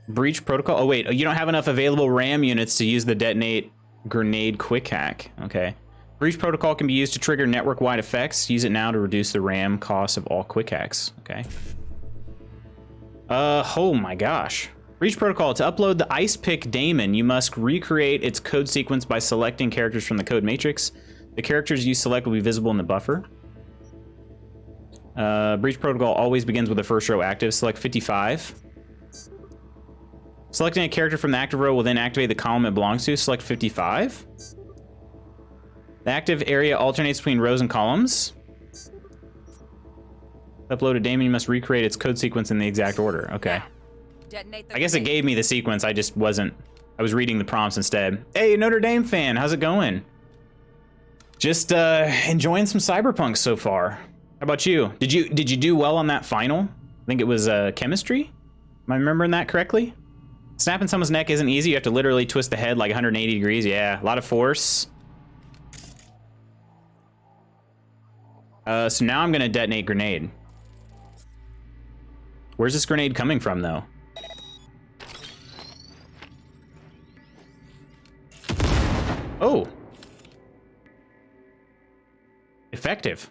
Breach protocol. Oh, wait. You don't have enough available RAM units to use the detonate grenade quick hack. Okay. Breach protocol can be used to trigger network-wide effects. Use it now to reduce the RAM cost of all quick hacks. Okay. Oh my gosh. Breach protocol. To upload the ice pick daemon, you must recreate its code sequence by selecting characters from the code matrix. The characters you select will be visible in the buffer. Breach protocol always begins with the first row active. Select 55. Selecting a character from the active row will then activate the column it belongs to. Select 55. The active area alternates between rows and columns. Upload a daemon, you must recreate its code sequence in the exact order. Okay. I guess it gave me the sequence, I just wasn't. I was reading the prompts instead. Hey, Notre Dame fan, how's it going? Just enjoying some Cyberpunk so far. How about you? Did you do well on that final? I think it was chemistry? Am I remembering that correctly? Snapping someone's neck isn't easy. You have to literally twist the head like 180 degrees. Yeah, a lot of force. So now I'm gonna detonate grenade. Where's this grenade coming from, though? Oh. Effective.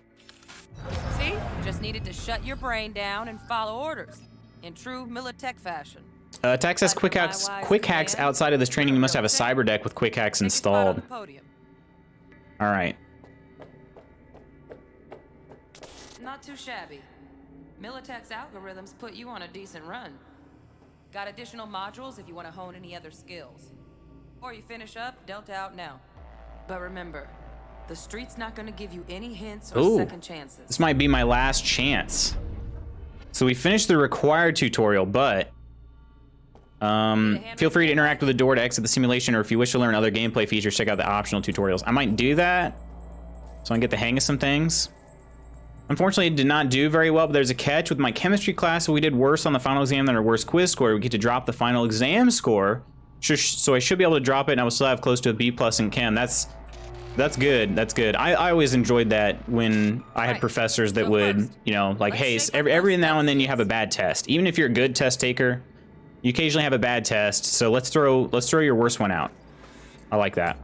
See? Just needed to shut your brain down and follow orders. In true Militech fashion. To access quick hacks outside of this training, you must have a cyber deck with quick hacks installed. Alright. Not too shabby. Militech's algorithms put you on a decent run. Got additional modules if you want to hone any other skills. Or you finish up, Delta out now. But remember, the street's not going to give you any hints or second chances. This might be my last chance. So we finished the required tutorial, but feel free to interact with the door to exit the simulation, or if you wish to learn other gameplay features, check out the optional tutorials. I might do that so I can get the hang of some things. Unfortunately, it did not do very well, but there's a catch. With my chemistry class, we did worse on the final exam than our worst quiz score. We get to drop the final exam score, so I should be able to drop it, and I will still have close to a B+ in chem. That's good. That's good. I always enjoyed that when I had professors that would, you know, like, hey, every now and then you have a bad test. Even if you're a good test taker, you occasionally have a bad test. So let's throw your worst one out. I like that.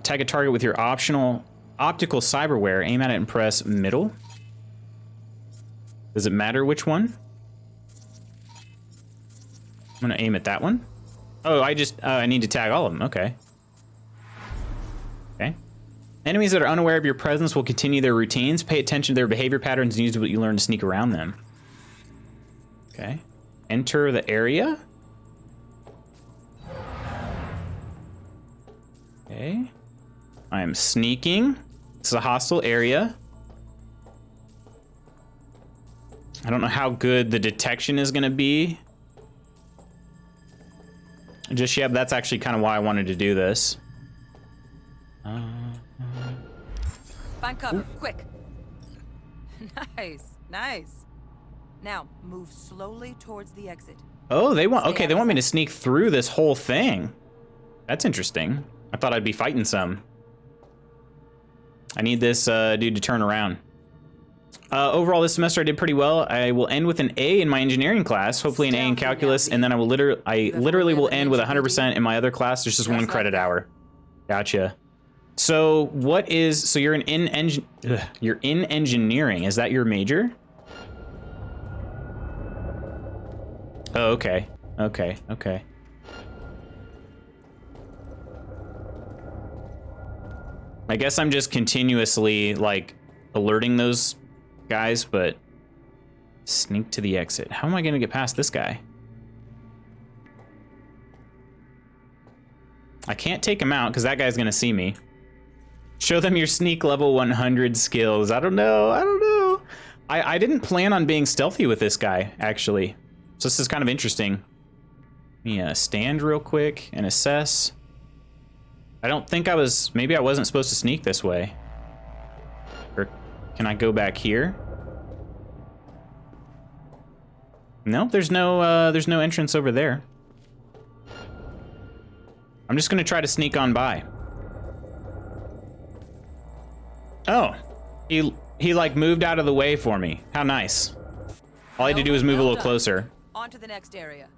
Tag a target with your optional optical cyberware. Aim at it and press middle. Does it matter which one? I'm gonna aim at that one. Oh, I need to tag all of them. Okay. Okay. Enemies that are unaware of your presence will continue their routines. Pay attention to their behavior patterns and use what you learn to sneak around them. Okay. Enter the area. Okay. I am sneaking. It's a hostile area. I don't know how good the detection is going to be just yet, but that's actually kind of why I wanted to do this. Find cover, quick. Nice. Now, move slowly towards the exit. Oh, they want me to sneak through this whole thing. That's interesting. I thought I'd be fighting some. I need this dude to turn around. Overall, this semester I did pretty well. I will end with an A in my engineering class, hopefully an A in calculus, and then I literally will end with 100% in my other class. There's just 1 credit hour. Gotcha. So you're in engineering. Is that your major? Oh, okay. Okay. I guess I'm just continuously, like, alerting those guys, but sneak to the exit. How am I gonna get past this guy? I can't take him out because that guy's gonna see me. Show them your sneak level 100 skills. I don't know. I didn't plan on being stealthy with this guy, actually. So this is kind of interesting. Let me stand real quick and assess. I don't think maybe I wasn't supposed to sneak this way. Or can I go back here? No, there's no entrance over there. I'm just gonna try to sneak on by. Oh, he like moved out of the way for me. How nice. All I had to do was move a little closer. On to the next area.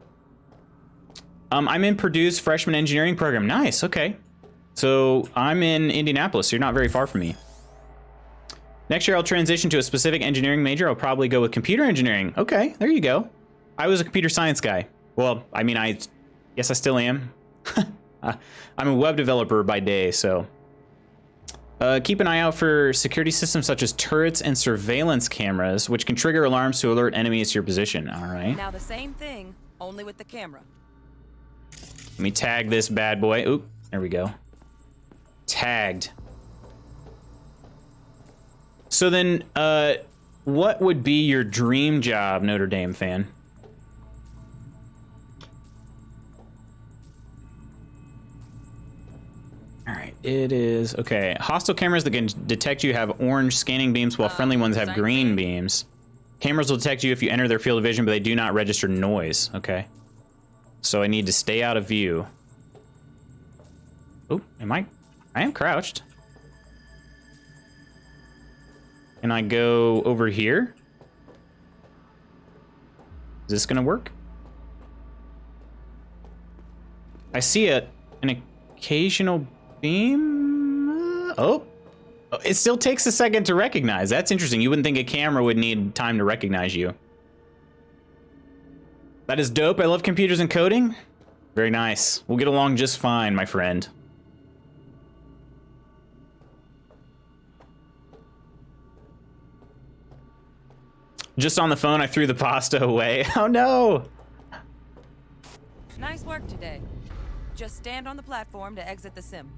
I'm in Purdue's freshman engineering program. Nice, okay. So I'm in Indianapolis, so you're not very far from me. Next year I'll transition to a specific engineering major. I'll probably go with computer engineering. Okay, there you go. I was a computer science guy. Well, I mean, yes, I still am. I'm a web developer by day, so. Keep an eye out for security systems such as turrets and surveillance cameras, which can trigger alarms to alert enemies to your position. All right. Now the same thing, only with the camera. Let me tag this bad boy. Oop, there we go. Tagged. So then, what would be your dream job, Notre Dame fan? All right, it is, okay. Hostile cameras that can detect you have orange scanning beams, while friendly ones have green beams. Cameras will detect you if you enter their field of vision, but they do not register noise. Okay. So I need to stay out of view. Oh, I am crouched. and I go over here. Is this gonna work? I see an occasional beam. Oh, it still takes a second to recognize. That's interesting. You wouldn't think a camera would need time to recognize you. That is dope. I love computers and coding. Very nice. We'll get along just fine, my friend. Just on the phone, I threw the pasta away. Oh no! Nice work today. Just stand on the platform to exit the sim.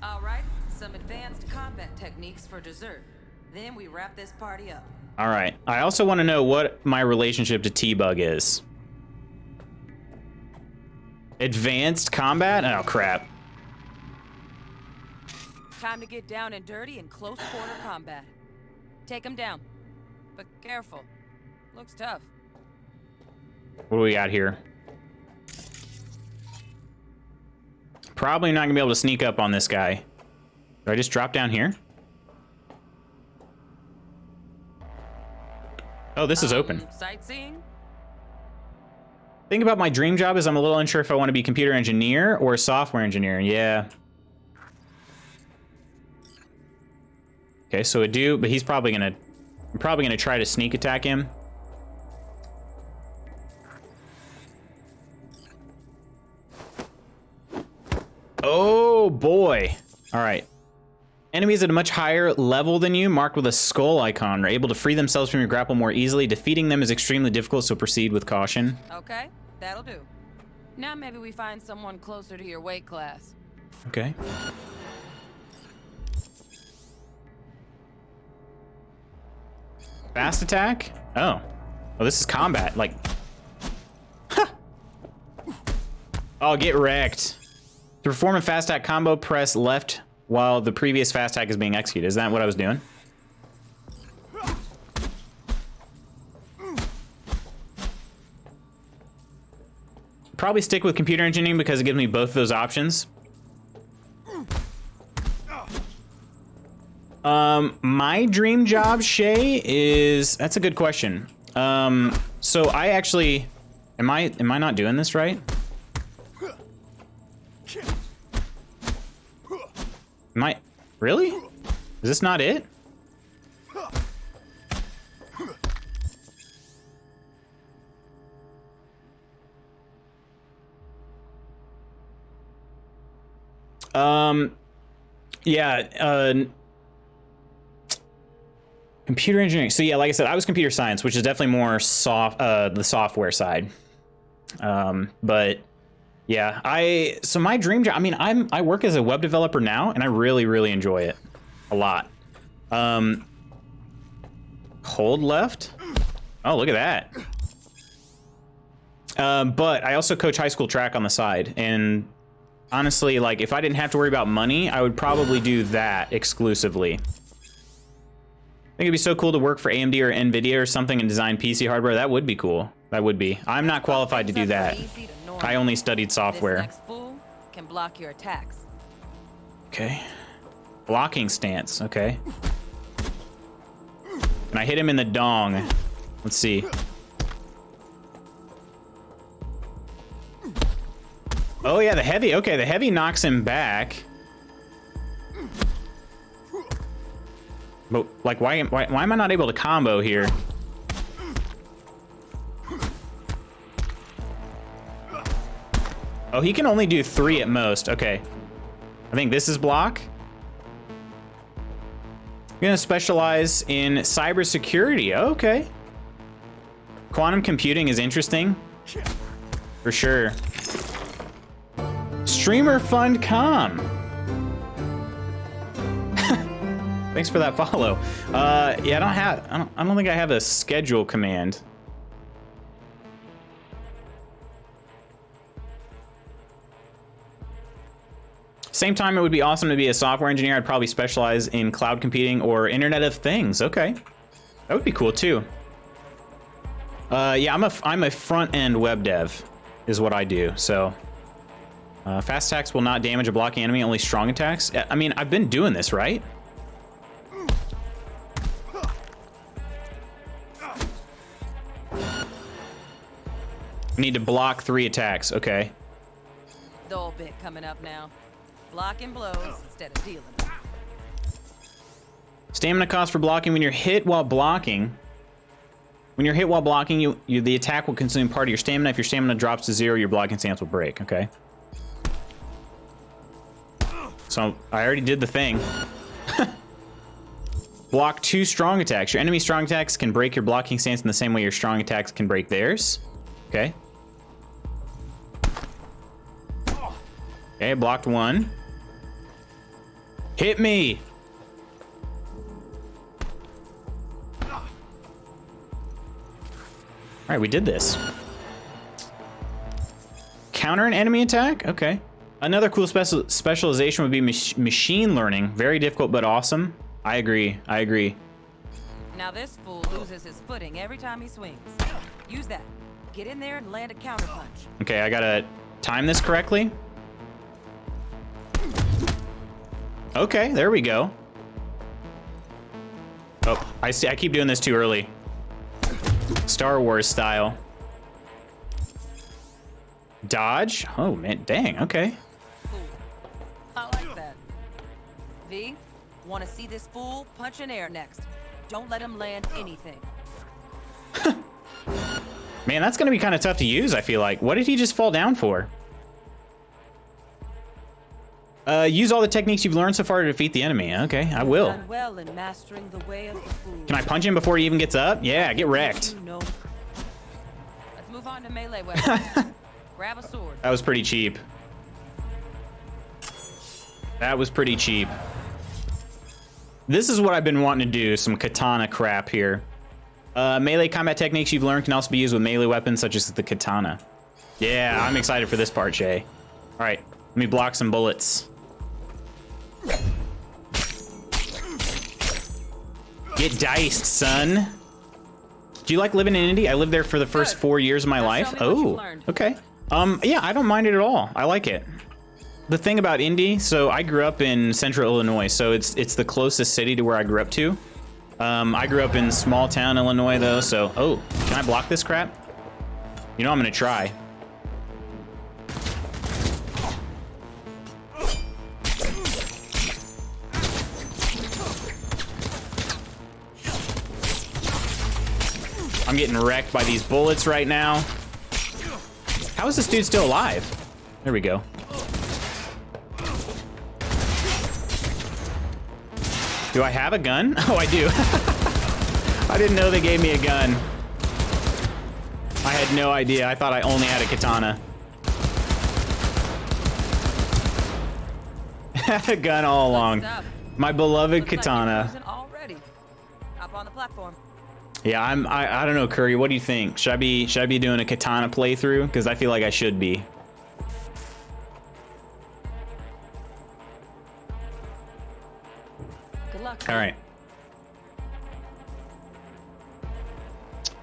All right, some advanced combat techniques for dessert. Then we wrap this party up. All right. I also want to know what my relationship to T-Bug is. Advanced combat? Oh, crap. Time to get down and dirty in close quarter combat. Take him down. But careful. Looks tough. What do we got here? Probably not going to be able to sneak up on this guy. Do I just drop down here? Oh, this is open. Sightseeing? Thing about my dream job is I'm a little unsure if I want to be computer engineer or software engineer. Yeah. Okay, so I do, but he's probably gonna... I'm probably gonna try to sneak attack him. Oh, boy. All right. Enemies at a much higher level than you, marked with a skull icon, are able to free themselves from your grapple more easily. Defeating them is extremely difficult, so proceed with caution. Okay, that'll do. Now maybe we find someone closer to your weight class. Okay. Fast attack? Oh. Oh, this is combat. Like... Huh. Oh, get wrecked. To perform a fast attack combo, press left while the previous fast attack is being executed. Is that what I was doing? Probably stick with computer engineering because it gives me both of those options. My dream job, Shay, is... That's a good question. So I actually... Am I not doing this right? Am I... Really? Is this not it? Yeah, computer engineering. So yeah, like I said, I was computer science, which is definitely more the software side. But yeah, so my dream job, I mean, I work as a web developer now, and I really, really enjoy it a lot. Hold left. Oh, look at that. But I also coach high school track on the side, and honestly, like, if I didn't have to worry about money, I would probably do that exclusively. I think it'd be so cool to work for AMD or NVIDIA or something and design PC hardware. That would be cool. That would be. I'm not qualified to do that. I only studied software. This next fool can block your attacks. Okay. Blocking stance. Okay. And I hit him in the dong. Let's see. Oh yeah, the heavy. Okay, the heavy knocks him back. But like, why am I not able to combo here? Oh, he can only do 3 at most. Okay. I think this is block. I'm gonna specialize in cybersecurity. Okay. Quantum computing is interesting. For sure. Streamer Fund Com. Thanks for that follow. Yeah, I don't think I have a schedule command. Same time, it would be awesome to be a software engineer. I'd probably specialize in cloud computing or Internet of Things. Okay, that would be cool too. Yeah, I'm a front-end web dev, is what I do. So, fast attacks will not damage a blocking enemy. Only strong attacks. I mean, I've been doing this, right? Need to block 3 attacks. Okay. Dull bit coming up now. Blocking blows instead of dealing them. Stamina cost for blocking when you're hit while blocking. When you're hit while blocking, the attack will consume part of your stamina. If your stamina drops to 0, your blocking stance will break. Okay. So I already did the thing. Block 2 strong attacks. Your enemy's strong attacks can break your blocking stance in the same way your strong attacks can break theirs. Okay. Okay, blocked 1. Hit me! Alright, we did this. Counter an enemy attack? Okay. Another cool specialization would be machine learning. Very difficult, but awesome. I agree. I agree. Now this fool loses his footing every time he swings. Use that. Get in there and land a counter punch. Okay, I gotta time this correctly. Okay, there we go. Oh, I see. I keep doing this too early. Star Wars style. Dodge? Oh, man. Dang, okay. Cool. I like that. V, want to see this fool punch in air next. Don't let him land anything. Man, that's going to be kind of tough to use, I feel like. What did he just fall down for? Use all the techniques you've learned so far to defeat the enemy. Okay, I will. Done well in mastering the way of the fool. Can I punch him before he even gets up? Yeah, get wrecked. Let's move on to melee weapons. Grab a sword. That was pretty cheap. That was pretty cheap. This is what I've been wanting to do, some katana crap here. Melee combat techniques you've learned can also be used with melee weapons such as the katana. Yeah, I'm excited for this part, Shay. All right, let me block some bullets. Get diced, son. Do you like living in Indy? I lived there for the first 4 years of my life. Oh, okay. Yeah, I don't mind it at all. I like it. The thing about Indy, so I grew up in central Illinois, so it's the closest city to where I grew up to. I grew up in small town Illinois though, so oh, can I block this crap? You know I'm gonna try. I'm getting wrecked by these bullets right now. How is this dude still alive? There we go. Do I have a gun? Oh, I do. I didn't know they gave me a gun. I had no idea. I thought I only had a katana. Had a gun all along. My beloved katana. Already. Up on the platform. Yeah, I don't know, Curry. What do you think? Should I be doing a katana playthrough? Because I feel like I should be. Good luck. All right.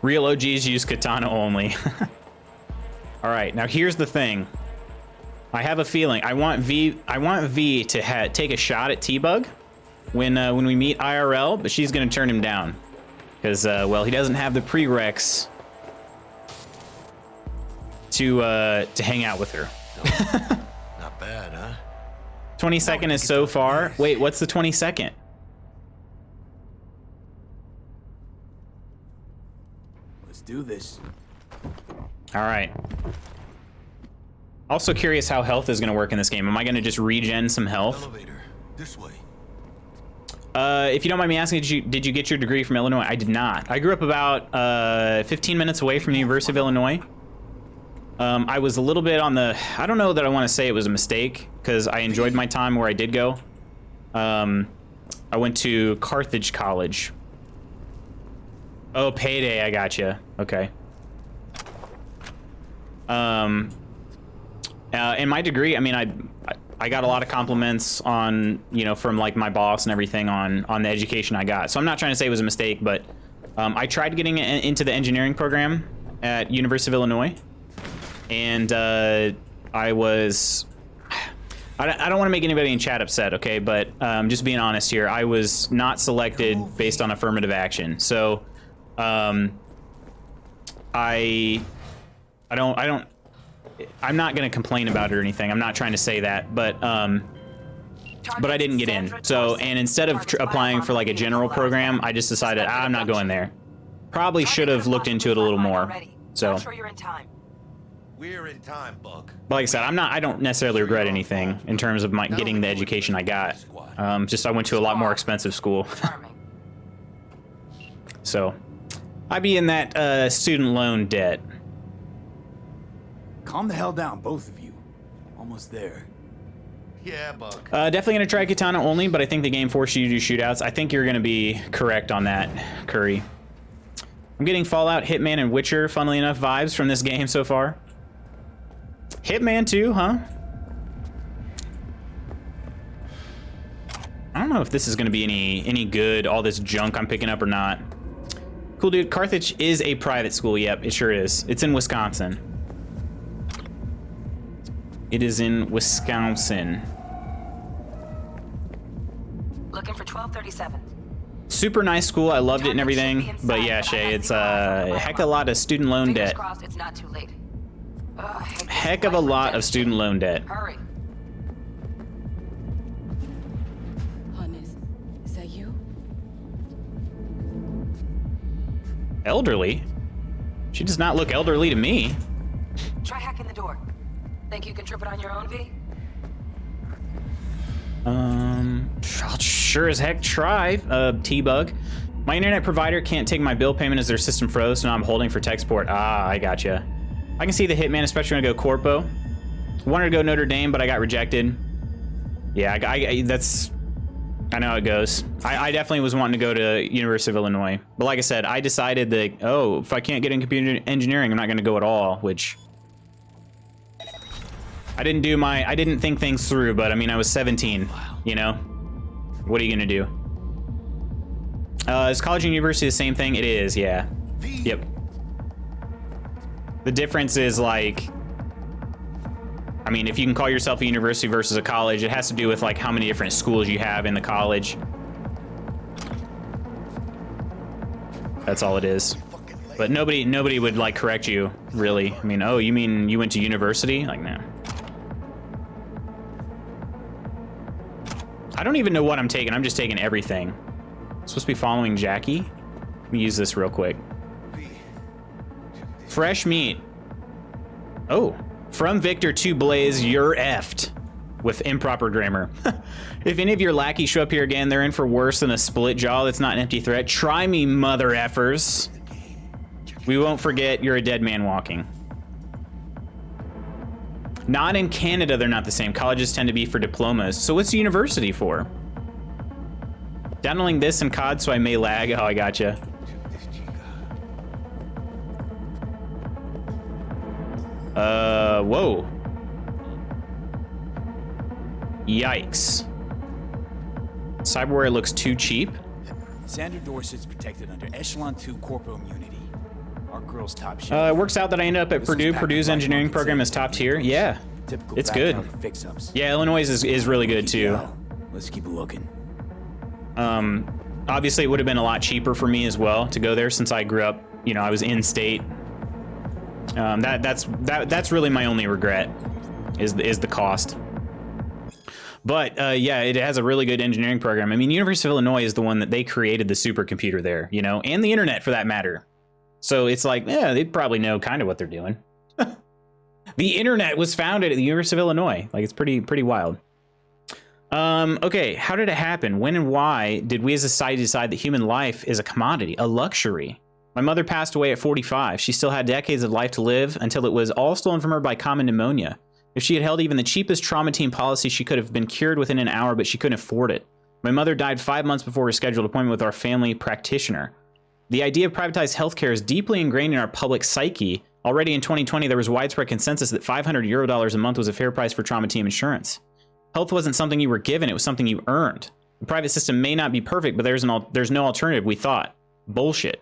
Real OGs use katana only. All right, now here's the thing. I have a feeling I want V to take a shot at T-Bug when we meet IRL, but she's gonna turn him down because well, he doesn't have the prereqs to hang out with her. Not bad, huh? 22nd is so far. Wait, what's the 22nd? Let's do this. All right. Also curious how health is going to work in this game. Am I going to just regen some health? Elevator. This way. If you don't mind me asking, did you get your degree from Illinois? I did not. I grew up about 15 minutes away from the University of Illinois. I was a little bit on the... I don't know that I want to say it was a mistake, because I enjoyed my time where I did go. I went to Carthage College. Oh, payday, I gotcha. Okay. In my degree, I mean, I got a lot of compliments on, you know, from like my boss and everything on the education I got. So I'm not trying to say it was a mistake, but I tried getting into the engineering program at University of Illinois, and I was... I don't want to make anybody in chat upset, okay? But just being honest here, I was not selected based on affirmative action. So I I'm not going to complain about it or anything. I'm not trying to say that, but I didn't get in. So, and instead of applying for like a general program, I just decided I'm not going there. Probably should have looked into it a little more. So, We're in time, Bug. but like I said, I don't necessarily regret anything in terms of my getting the education I got. Just I went to a lot more expensive school. So, I'd be in that student loan debt. Calm the hell down, both of you. Almost there. Yeah, Bug. Definitely gonna try Katana only, but I think the game forced you to do shootouts. I think you're gonna be correct on that, Curry. I'm getting Fallout, Hitman, and Witcher, funnily enough, vibes from this game so far. Hitman too, huh? I don't know if this is gonna be any good, all this junk I'm picking up or not. Cool, dude. Carthage is a private school. Yep, it sure is. It's in Wisconsin. It is in Wisconsin. Looking for 1237. Super nice school. I loved it and everything. But yeah, Shay, it's a heck of a lot of student loan debt. Crossed, it's not too late. Heck of a lot of student loan debt. Hurry. Hannes, is that you? Elderly? She does not look elderly to me. Try hacking the door. Think you can trip it on your own, V? I'll sure as heck try, T-Bug. My internet provider can't take my bill payment as their system froze, so now I'm holding for tech support. Ah, I gotcha. I can see the Hitman, especially when I go Corpo. Wanted to go Notre Dame, but I got rejected. Yeah, I know how it goes. I definitely was wanting to go to University of Illinois. But like I said, I decided that, oh, if I can't get in computer engineering, I'm not going to go at all, which... I didn't think things through, but I mean, I was 17, you know? What are you gonna do? Is college and university the same thing? It is, yeah. Yep. The difference is like, I mean, if you can call yourself a university versus a college, it has to do with like how many different schools you have in the college. That's all it is. But nobody would like correct you, really. I mean, oh, you mean you went to university? Like, no. I don't even know what I'm taking. I'm just taking everything. I'm supposed to be following Jackie. Let me use this real quick. Fresh meat. Oh, from Victor to Blaze, you're effed. With improper grammar. If any of your lackeys show up here again, they're in for worse than a split jaw that's not an empty threat. Try me, mother effers. We won't forget you're a dead man walking. Not in Canada, they're not the same. Colleges tend to be for diplomas. So what's the university for? Downloading this in COD so I may lag. Oh, I gotcha. Whoa. Yikes. Cyberware looks too cheap. Sandra Dorsett's protected under Echelon 2 Corpo immunity. Our girl's top shit. It works out that I ended up at Purdue. Purdue's engineering program is top tier. Yeah, it's good. Yeah, Illinois is really good too. Let's keep looking. Obviously it would have been a lot cheaper for me as well to go there since I grew up, you know, I was in state. That's really my only regret is the cost. But yeah, it has a really good engineering program. I mean, University of Illinois is the one that they created the supercomputer there, you know, and the internet for that matter. So it's like, yeah, they'd probably know kind of what they're doing. The internet was founded at the University of Illinois. Like, it's pretty wild. Okay, how did it happen? When and why did we as a society decide that human life is a commodity, a luxury? My mother passed away at 45. She still had decades of life to live until it was all stolen from her by common pneumonia. If she had held even the cheapest trauma team policy, she could have been cured within an hour, but she couldn't afford it. My mother died 5 months before her scheduled appointment with our family practitioner. The idea of privatized healthcare is deeply ingrained in our public psyche. Already in 2020, there was widespread consensus that $500 a month was a fair price for trauma team insurance. Health wasn't something you were given, it was something you earned. The private system may not be perfect, but there's no alternative, we thought. Bullshit.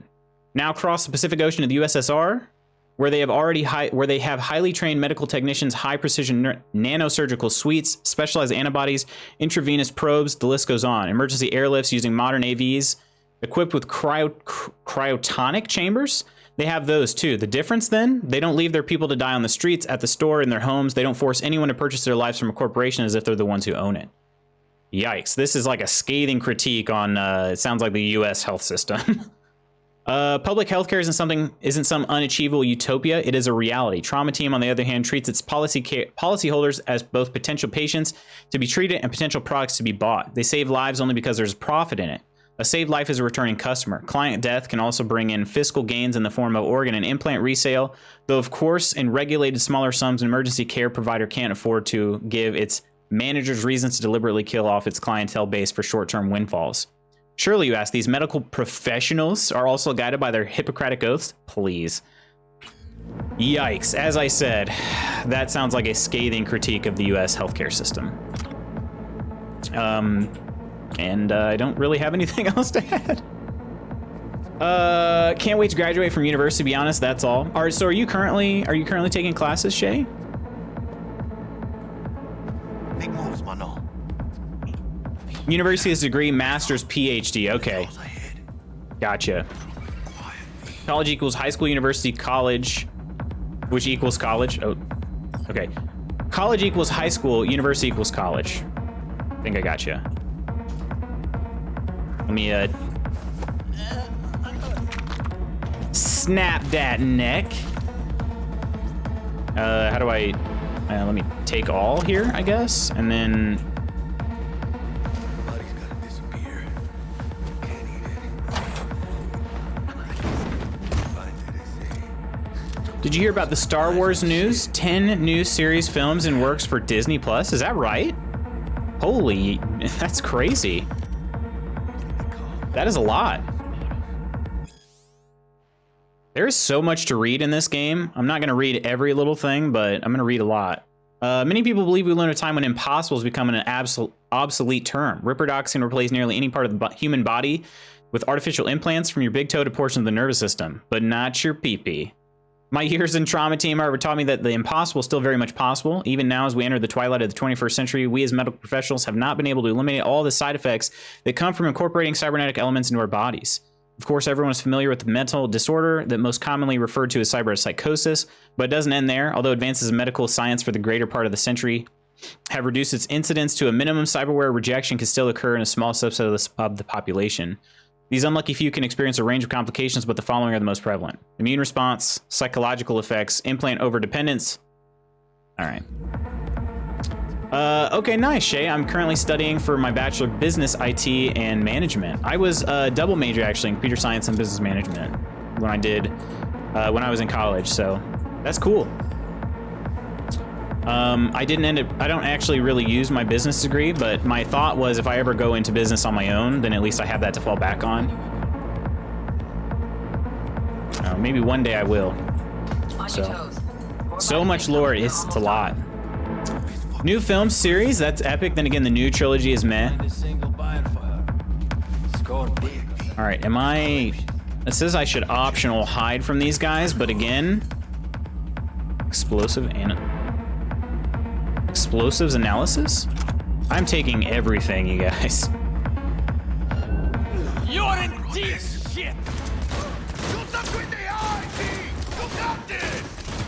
Now across the Pacific Ocean to the USSR, where they have highly trained medical technicians, high precision nanosurgical suites, specialized antibodies, intravenous probes, the list goes on. Emergency airlifts using modern AVs, Equipped with cryotonic chambers. They have those too. The difference then, they don't leave their people to die on the streets, at the store, in their homes. They don't force anyone to purchase their lives from a corporation as if they're the ones who own it. Yikes. This is like a scathing critique on, it sounds like the US health system. Public healthcare isn't some unachievable utopia. It is a reality. Trauma Team, on the other hand, treats its policyholders as both potential patients to be treated and potential products to be bought. They save lives only because there's profit in it. A saved life is a returning customer. Client death can also bring in fiscal gains in the form of organ and implant resale, though of course in regulated smaller sums an emergency care provider can't afford to give its managers reasons to deliberately kill off its clientele base for short-term windfalls. Surely, you ask, these medical professionals are also guided by their Hippocratic oaths? Please. Yikes. As I said, that sounds like a scathing critique of the US healthcare system. And I don't really have anything else to add. Can't wait to graduate from university, to be honest, that's all. All right, so are you currently taking classes, Shay? Big moves, mano. University is degree, master's, PhD. Okay. Gotcha. College equals high school, university, college, which equals college. Oh, okay. College equals high school, university equals college. I think I gotcha. Let me snap that neck. How do I let me take all here, I guess, and then did you hear about the Star Wars news? 10 new series films in works for Disney Plus. Is that right? Holy, that's crazy. That is a lot. There is so much to read in this game. I'm not going to read every little thing, but I'm going to read a lot. Many people believe we live in a time when impossible is becoming an obsolete term. Ripperdocs can replace nearly any part of the human body with artificial implants from your big toe to portions of the nervous system, but not your pee-pee. My years in Trauma Team, however, taught me that the impossible is still very much possible. Even now, as we enter the twilight of the 21st century, we as medical professionals have not been able to eliminate all the side effects that come from incorporating cybernetic elements into our bodies. Of course, everyone is familiar with the mental disorder that most commonly referred to as cyberpsychosis, but it doesn't end there. Although advances in medical science for the greater part of the century have reduced its incidence to a minimum, cyberware rejection can still occur in a small subset of the population. These unlucky few can experience a range of complications, but the following are the most prevalent: immune response, psychological effects, implant overdependence. All right. Okay, nice, Shay. I'm currently studying for my Bachelor of Business, IT, and Management. I was a double major, actually, in computer science and business management when I was in college, so that's cool. I don't actually really use my business degree, but my thought was if I ever go into business on my own, then at least I have that to fall back on. Maybe one day I will. So much lore, it's a lot. New film series, that's epic. Then again, the new trilogy is meh. All right, it says I should optional hide from these guys, but again, explosives analysis? I'm taking everything, you guys. You're in deep shit!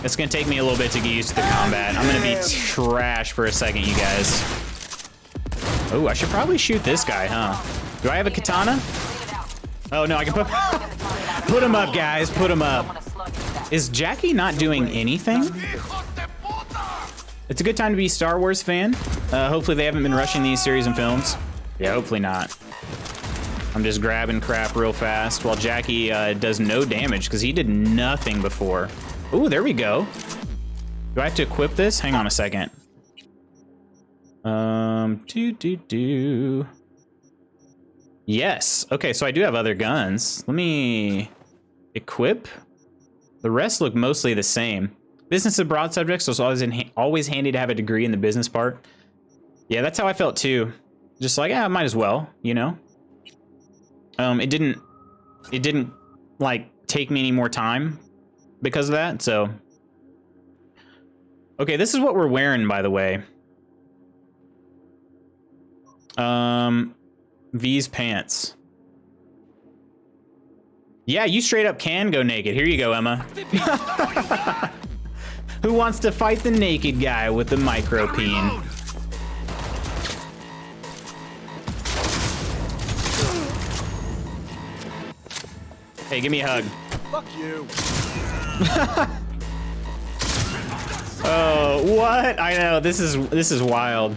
It's gonna take me a little bit to get used to the combat. I'm gonna be trash for a second, you guys. Oh, I should probably shoot this guy, huh? Do I have a katana? Oh no, I can put him up, guys, put him up. Is Jackie not doing anything? It's a good time to be a Star Wars fan. Hopefully they haven't been rushing these series and films. Yeah, hopefully not. I'm just grabbing crap real fast while Jackie does no damage because he did nothing before. Ooh, there we go. Do I have to equip this? Hang on a second. Yes. Okay, so I do have other guns. Let me equip. The rest look mostly the same. Business is a broad subject, so it's always handy to have a degree in the business part. Yeah, that's how I felt too. Just like, yeah, might as well, you know? It didn't like take me any more time because of that, so. Okay, this is what we're wearing, by the way. V's pants. Yeah, you straight up can go naked. Here you go, Emma. Who wants to fight the naked guy with the micro peen? Hey, give me a hug. Fuck you. Oh, what? I know, this is wild.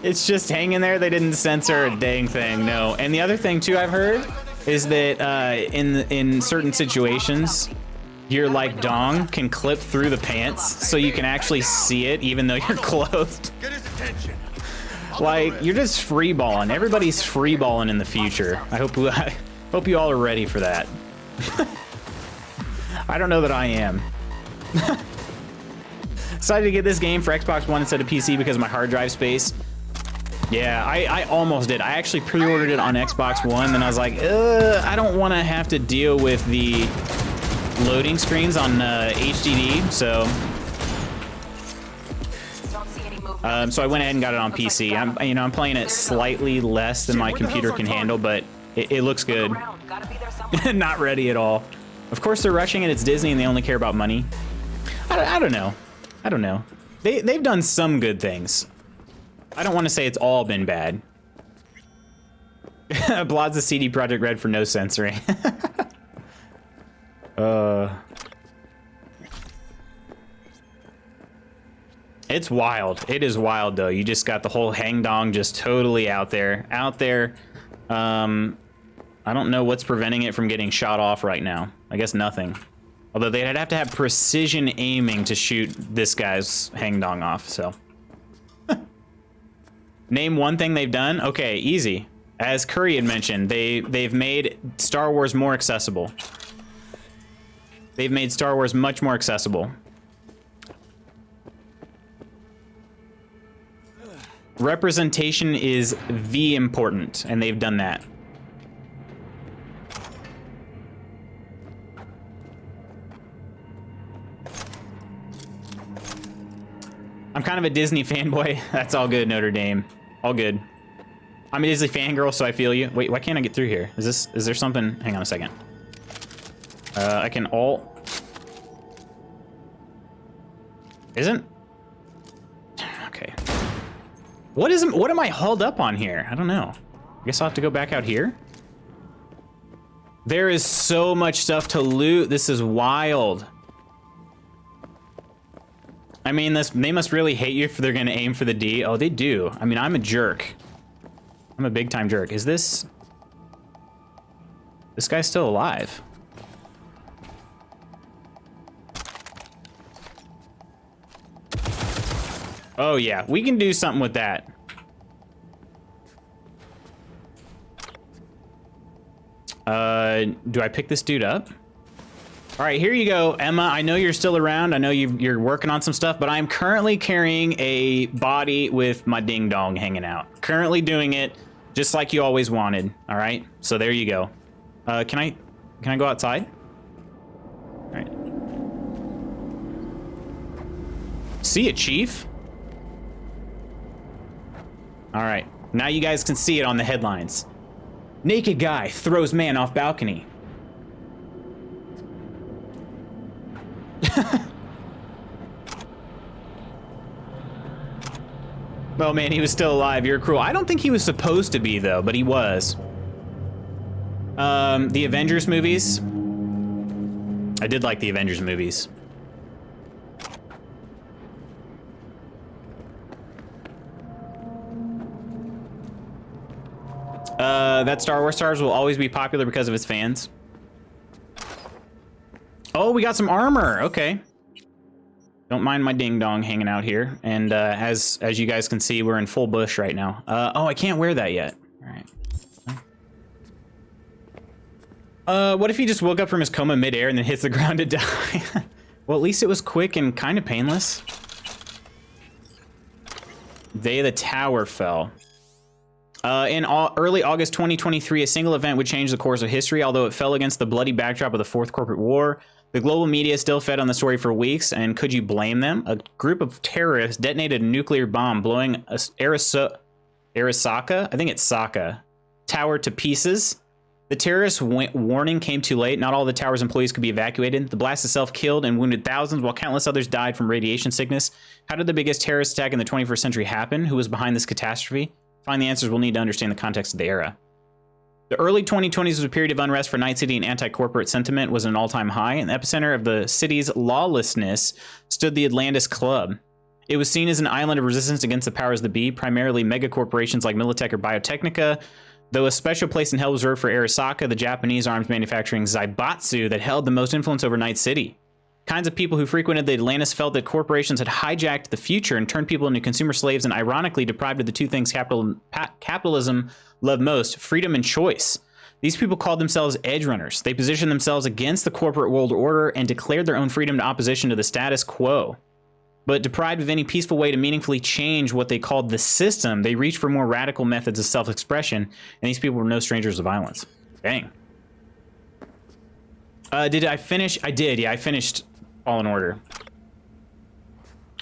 It's just hanging there. They didn't censor a dang thing, no. And the other thing too I've heard is that in certain situations, your like dong can clip through the pants, so you can actually see it even though you're clothed. Get his attention. Like, you're just free balling. Everybody's free balling in the future. I hope you all are ready for that. I don't know that I am. Decided to get this game for Xbox One instead of PC because of my hard drive space. Yeah, I almost did. I actually pre-ordered it on Xbox One, then I was like, I don't want to have to deal with the loading screens on HDD, so I went ahead and got it on PC. I'm playing it slightly less than my computer can handle, but it looks good. Not ready at all. Of course they're rushing it. It's Disney and they only care about money. I don't know. I don't know. They've done some good things. I don't want to say it's all been bad. Applauds the CD Projekt Red for no censoring. It's wild. It is wild though. You just got the whole hang dong just totally out there. I don't know what's preventing it from getting shot off right now. I guess nothing. Although they'd have to have precision aiming to shoot this guy's hang dong off, so. Name one thing they've done? Okay, easy. As Curry had mentioned, they've made Star Wars more accessible. They've made Star Wars much more accessible. Representation is the important, and they've done that. I'm kind of a Disney fanboy. That's all good, Notre Dame. All good. I'm a Disney fangirl, so I feel you. Wait, why can't I get through here? Is there something? Hang on a second. I can alt. Isn't? Okay. What am I hauled up on here? I don't know. I guess I'll have to go back out here. There is so much stuff to loot. This is wild. I mean, they must really hate you if they're gonna aim for the D. Oh, they do. I mean, I'm a jerk. I'm a big time jerk. Is this guy's still alive? Oh yeah, we can do something with that. Do I pick this dude up? All right, here you go, Emma. I know you're still around. I know you're working on some stuff, but I'm currently carrying a body with my ding dong hanging out. Currently doing it just like you always wanted. All right, so there you go. Can I go outside? All right. See it, Chief. All right, now you guys can see it on the headlines. Naked guy throws man off balcony. Oh man, he was still alive. You're cruel. I don't think he was supposed to be though, but he was. The Avengers movies. I did like the Avengers movies. That Star Wars stars will always be popular because of its fans. Oh, we got some armor. Okay. Don't mind my ding dong hanging out here. And as you guys can see, we're in full bush right now. Oh, I can't wear that yet. All right. What if he just woke up from his coma midair and then hits the ground to die? Well, at least it was quick and kind of painless. Day the tower fell. In early August 2023, a single event would change the course of history. Although it fell against the bloody backdrop of the Fourth Corporate War, the global media still fed on the story for weeks, and could you blame them? A group of terrorists detonated a nuclear bomb, blowing Arasaka, I think it's Saka, tower to pieces. The terrorist warning came too late. Not all the tower's employees could be evacuated. The blast itself killed and wounded thousands, while countless others died from radiation sickness. How did the biggest terrorist attack in the 21st century happen? Who was behind this catastrophe? To find the answers, we'll need to understand the context of the era. The early 2020s was a period of unrest for Night City, and anti-corporate sentiment was an all-time high. In the epicenter of the city's lawlessness stood the Atlantis Club. It was seen as an island of resistance against the powers that be, primarily megacorporations like Militech or Biotechnica, though a special place in hell was reserved for Arasaka, the Japanese arms manufacturing Zaibatsu that held the most influence over Night City. Kinds of people who frequented the Atlantis felt that corporations had hijacked the future and turned people into consumer slaves, and ironically deprived of the two things capitalism loved most, freedom and choice. These people called themselves edge runners. They positioned themselves against the corporate world order and declared their own freedom in opposition to the status quo. But deprived of any peaceful way to meaningfully change what they called the system, they reached for more radical methods of self-expression, and these people were no strangers to violence. Dang. Did I finish? I did, yeah, I finished Fallen Order.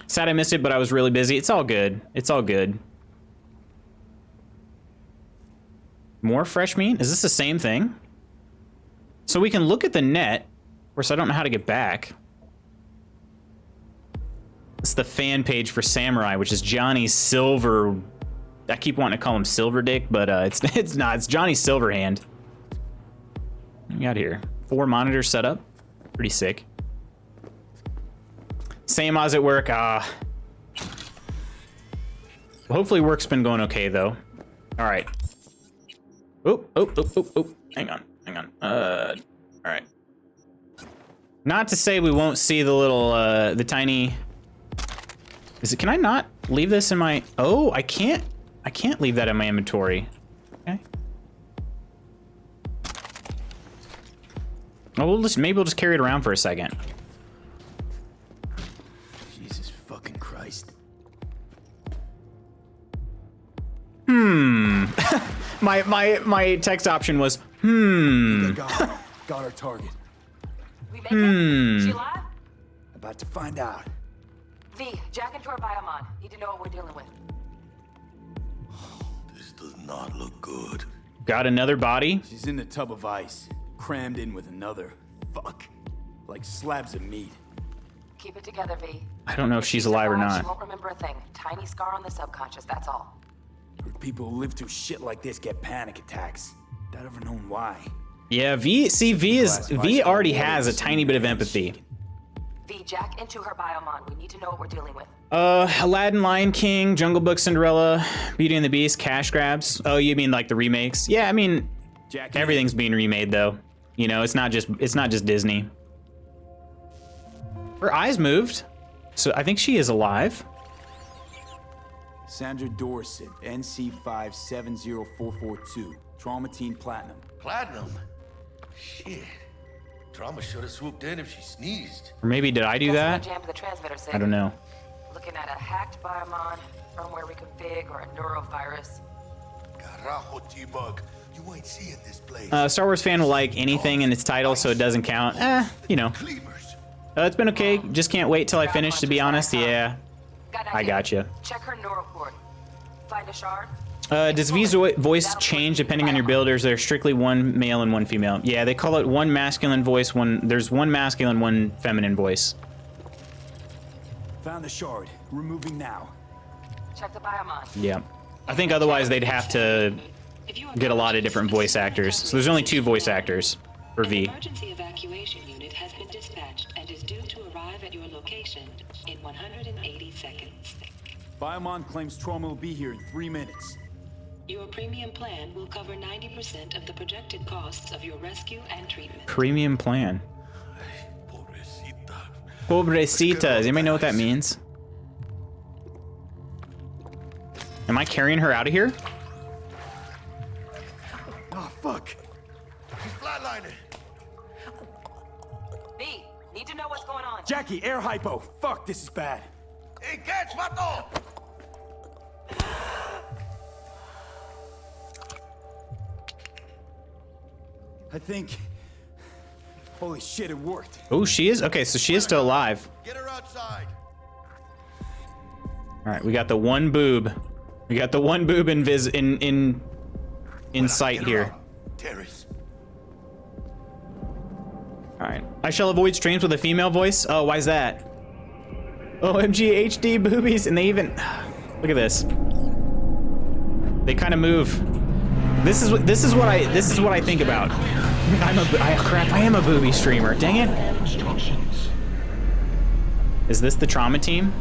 Sad I missed it, but I was really busy. It's all good. It's all good. More fresh meat? Is this the same thing? So we can look at the net. Of course, I don't know how to get back. It's the fan page for Samurai, which is Johnny Silver. I keep wanting to call him Silver Dick, but it's not. It's Johnny Silverhand. What we got here? 4 monitors set up. Pretty sick. Same Oz at work. Hopefully work's been going okay though. All right. Oh. Hang on. All right. Not to say we won't see the little, the tiny. Can I not leave this in my? Oh, I can't leave that in my inventory. Okay. Oh, maybe we'll just carry it around for a second. Jesus fucking Christ. My text option was Got our target. We make it? She alive? About to find out. V, jack into her biomon. Need to know what we're dealing with. This does not look good. Got another body. She's in the tub of ice, crammed in with another. Fuck. Like slabs of meat. Keep it together, V. I don't know if she's alive or not. She won't remember a thing. Tiny scar on the subconscious, that's all. People who live through shit like this get panic attacks. Without ever knowing why. Yeah, V already has a tiny bit of empathy. V, jack into her biomon. We need to know what we're dealing with. Aladdin, Lion King, Jungle Book, Cinderella, Beauty and the Beast, cash grabs. Oh, you mean like the remakes? Yeah, I mean, everything's being remade though. You know, it's not just Disney. Her eyes moved, so I think she is alive. Sandra Dorset, NC570442, Traumatine Platinum. Platinum? Shit. Trauma should have swooped in if she sneezed. Or maybe did I do that? The transmitter signal. I don't know. Looking at a hacked biomon, firmware reconfig, or a neurovirus. Carajo, T-Bug. You ain't seeing this place. Star Wars fan will like anything in its title, so it doesn't count. You know. It's been okay. Just can't wait till I finish, to be honest. Yeah. I gotcha. Check her neural cord. Find a shard. Does V's voice change depending on your builders? They're strictly one male and one female. Yeah, they call it one masculine voice, there's one masculine, one feminine voice. Found the shard. Removing now. Check the biomon. Yeah. I think otherwise they'd have to get a lot of different voice actors. So there's only 2 voice actors for V. An emergency evacuation unit has been dispatched and is due to arrive at your location in 180 seconds. Biomon claims trauma will be here in 3 minutes. Your premium plan will cover 90% of the projected costs of your rescue and treatment. Premium plan. Pobrecita. Does anybody know what that means? Am I carrying her out of here? Oh, fuck. She's flatlining. V, need to know what's going on. Jackie, air hypo. Fuck, this is bad. Hey, catch, vato! I think... Holy shit, it worked. Oh, she is? Okay, so she is still alive. Get her outside. All right, we got the one boob. We got the one boob in sight here. Terrace. All right. I shall avoid streams with a female voice. Oh, why's that? OMG HD boobies, and they even look at this. They kind of move. This is what I think about. Crap, I am a booby streamer. Dang it. Is this the trauma team?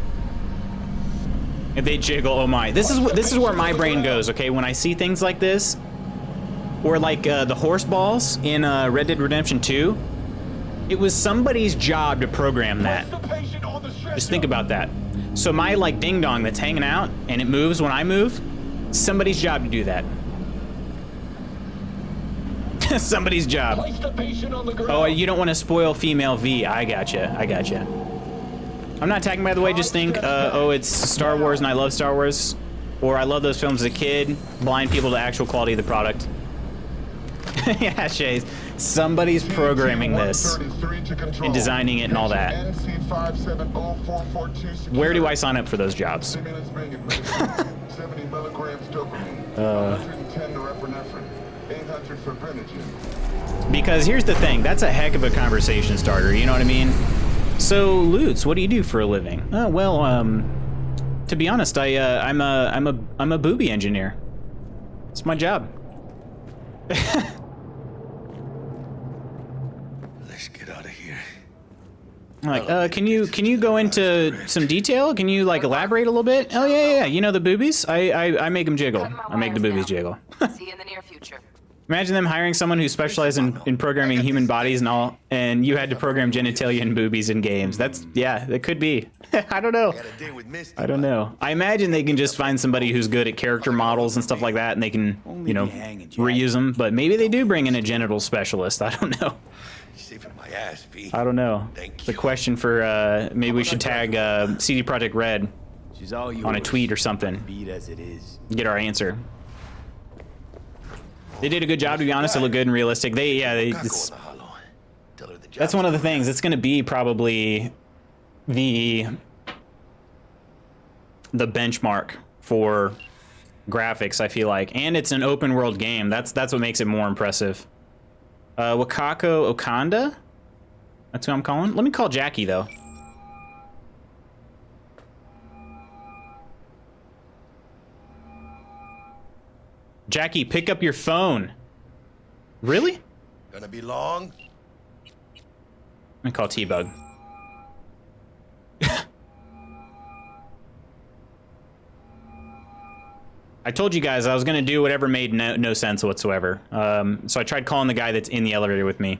If they jiggle, oh my. This is where my brain goes, okay? When I see things like this, or like the horse balls in Red Dead Redemption 2, it was somebody's job to program that. Just think about that. So my like ding dong that's hanging out and it moves when I move, somebody's job to do that. Somebody's job. Oh, you don't want to spoil female V. I gotcha. I'm not attacking, by the way. Just think, oh, it's Star Wars and I love Star Wars. Or I love those films as a kid. Blind people to actual quality of the product. Yeah, Shays. Somebody's programming this and designing it and all that. Where do I sign up for those jobs? Because here's the thing, that's a heck of a conversation starter, you know what I mean? So, Lutz, what do you do for a living? Oh, well, to be honest, I'm a booby engineer. It's my job. Let's get out of here. Like, can you go into some detail? Can you like elaborate a little bit? Oh yeah. You know the boobies? I make them jiggle. I make the boobies jiggle. See you in the near future. Imagine them hiring someone who specialized in programming human bodies and all, and you had to program genitalia and boobies in games. That could be. I don't know. I imagine they can just find somebody who's good at character models and stuff like that, and they can, you know, reuse them. But maybe they do bring in a genital specialist. I don't know. My ass, V. I don't know. The question for maybe we should tag CD Projekt Red on a tweet or something. Get our answer. They did a good job, to be honest. It looked good and realistic. That's one of the things. It's going to be probably the benchmark for graphics, I feel like. And it's an open world game. That's what makes it more impressive. Wakako Okanda? That's who I'm calling. Let me call Jackie, though. Jackie, pick up your phone. Really? Gonna be long? Let me call T-Bug. I told you guys I was gonna do whatever made no sense whatsoever. So I tried calling the guy that's in the elevator with me.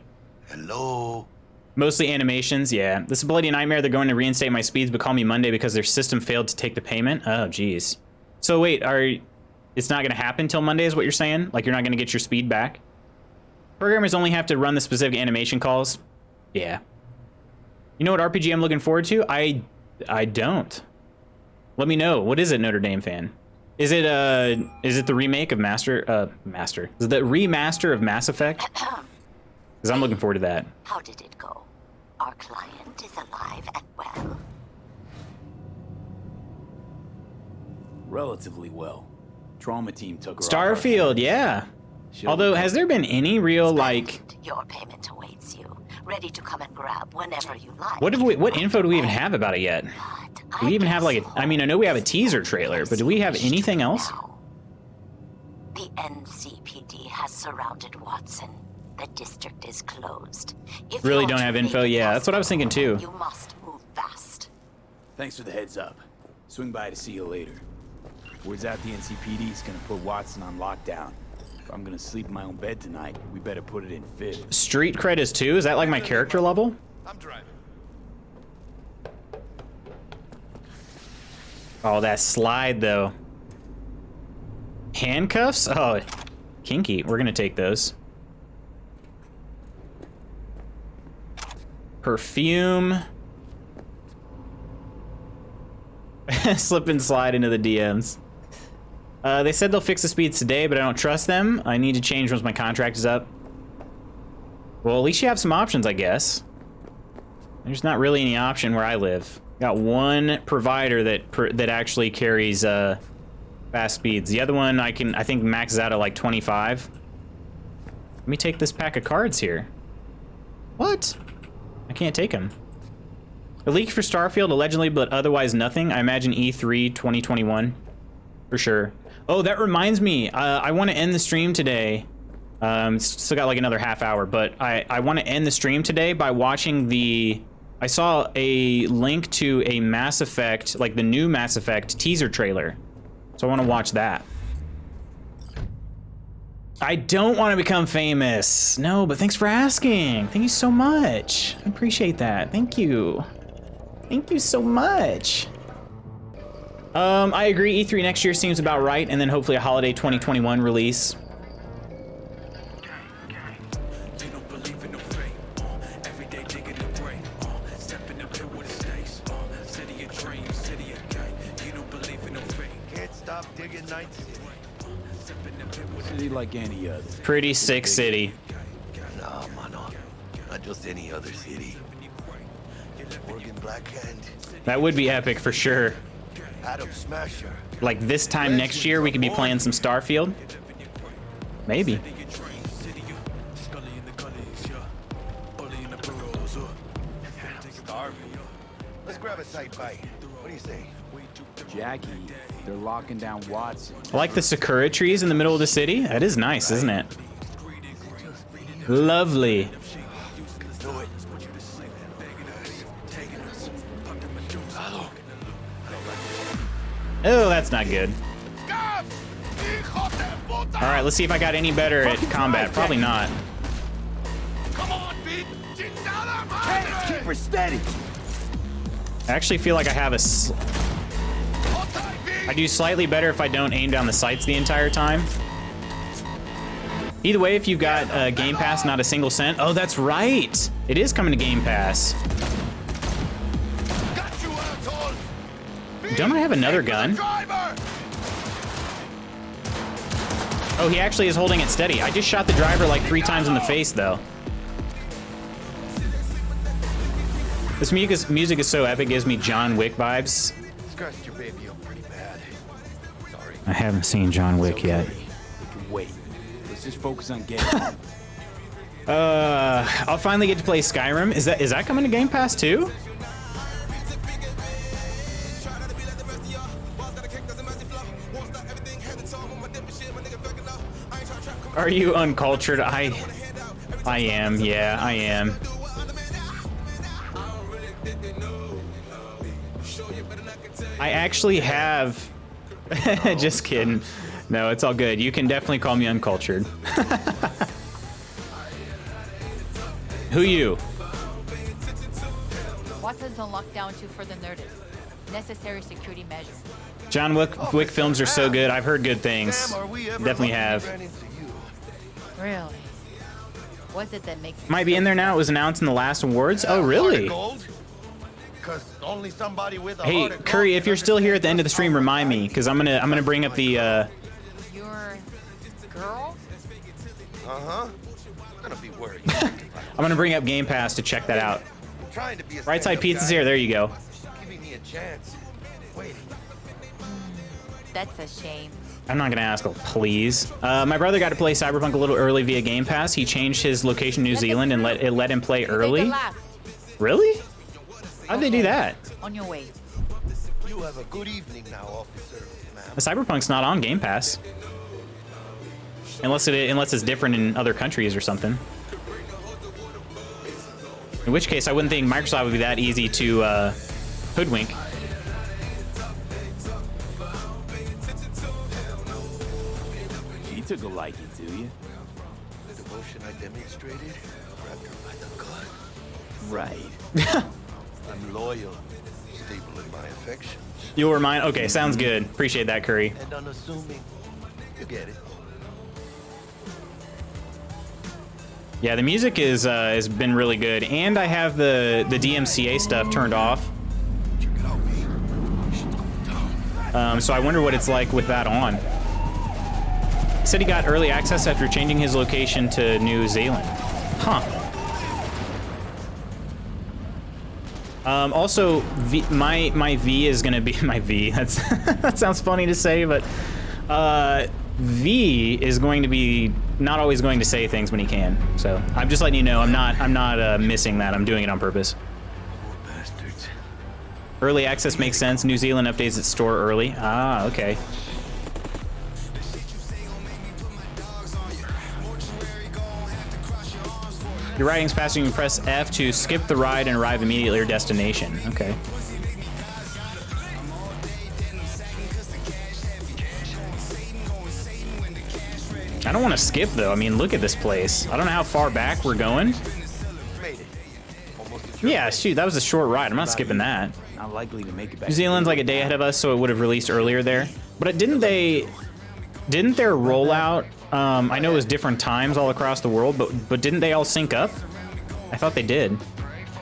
Hello? Mostly animations, yeah. This is a bloody nightmare. They're going to reinstate my speeds, but call me Monday because their system failed to take the payment. Oh, geez. So wait, it's not gonna happen till Monday is what you're saying? Like you're not gonna get your speed back? Programmers only have to run the specific animation calls? Yeah. You know what RPG I'm looking forward to? I don't. Let me know. What is it, Notre Dame fan? Is it the remake of Master? Is it the remaster of Mass Effect? Because I'm looking forward to that. How did it go? Our client is alive and well. Relatively well. Trauma team took her Starfield, yeah. Although, has there been any real like? Your payment awaits you, ready to come and grab whenever you like. What info do we even have about it yet? Do we even have like I mean, I know we have a teaser trailer, but do we have anything else? The NCPD has surrounded Watson. The district is closed. If really don't have info? Yeah, that's what I was thinking too. You must move fast. Thanks for the heads up. Swing by to see you later. Word's out the NCPD is gonna put Watson on lockdown. If I'm gonna sleep in my own bed tonight, we better put it in fifth. Street cred is 2? Is that like my character level? I'm driving. Oh, that slide though. Handcuffs? Oh, kinky. We're gonna take those. Perfume. Slip and slide into the DMs. They said they'll fix the speeds today, but I don't trust them. I need to change once my contract is up. Well, at least you have some options, I guess. There's not really any option where I live. Got one provider that actually carries fast speeds. The other one I think maxes out at like 25. Let me take this pack of cards here. What? I can't take him. A leak for Starfield, allegedly, but otherwise nothing. I imagine E3 2021. For sure. Oh, that reminds me. I want to end the stream today. Still got like another half hour, but I want to end the stream today by watching the... I saw a link to a Mass Effect, like the new Mass Effect teaser trailer. So I want to watch that. I don't want to become famous. No, but thanks for asking. Thank you so much. I appreciate that. Thank you. Thank you so much. I agree. E3 next year seems about right, and then hopefully a holiday 2021 release. Can't stop digging Night City. City like any other. Pretty sick city. No, mano. Not just any other city. Morgan Blackhand. That would be epic for sure. Adam Smasher. Like this time next year, we could be playing some Starfield. Maybe. Let's grab a tight bite. What do you say? Jackie, they're locking down Watson. I like the Sakura trees in the middle of the city. That is nice, isn't it? Lovely. Oh, that's not good. All right, let's see if I got any better at combat. Probably not. Keep her steady. I actually feel like I have I do slightly better if I don't aim down the sights the entire time. Either way, if you've got Game Pass, not a single cent. Oh, that's right. It is coming to Game Pass. Don't I have another gun? Oh, he actually is holding it steady. I just shot the driver like 3 times in the face, though. This music is so epic, it gives me John Wick vibes. Scratched your baby up pretty bad. Sorry. I haven't seen John Wick yet. We can wait. Let's just focus on getting. I'll finally get to play Skyrim. Is that coming to Game Pass too? Are you uncultured? I am. Yeah, I am. I actually have. Just kidding. No, it's all good. You can definitely call me uncultured. Who you? Watson's on lockdown to further notice. Necessary security measure. John Wick films are so good. I've heard good things. Definitely have. Really? What's it that makes? Might be in there now. It was announced in the last awards. Oh, really? Hey, Curry, if you're still here at the end of the stream, remind me, because I'm gonna bring up the. Your girl? Uh-huh. I'm gonna be worried. I'm gonna bring up Game Pass to check that out. Right side pizza's here. There you go. Giving me a chance. Wait. That's a shame. I'm not gonna ask, please. My brother got to play Cyberpunk a little early via Game Pass. He changed his location to New Zealand and let him play early. Really? How'd they do that? On your way. You have a good evening now, officer. Cyberpunk's not on Game Pass. Unless it's different in other countries or something. In which case, I wouldn't think Microsoft would be that easy to hoodwink. She took a liking to you. The devotion I demonstrated grabbed her by the gut. Right. I'm loyal, stable in my affections. You'll remind. Okay, sounds good. Appreciate that, Curry. And unassuming. You get it. Yeah, the music has been really good, and I have the DMCA stuff turned off. So I wonder what it's like with that on. He said he got early access after changing his location to New Zealand. Huh. Also, my V is gonna be my V. That sounds funny to say, but V is going to be not always going to say things when he can. So I'm just letting you know I'm not missing that. I'm doing it on purpose. Bastards. Early access makes sense. New Zealand updates its store early. Ah, okay. Your riding's passing, you press F to skip the ride and arrive immediately at your destination. Okay. I don't want to skip though. I mean, look at this place. I don't know how far back we're going. Yeah, shoot, that was a short ride. I'm not skipping that. Not likely to make it back. New Zealand's like a day ahead of us, so it would have released earlier there. But didn't their rollout? I know it was different times all across the world, but didn't they all sync up? I thought they did.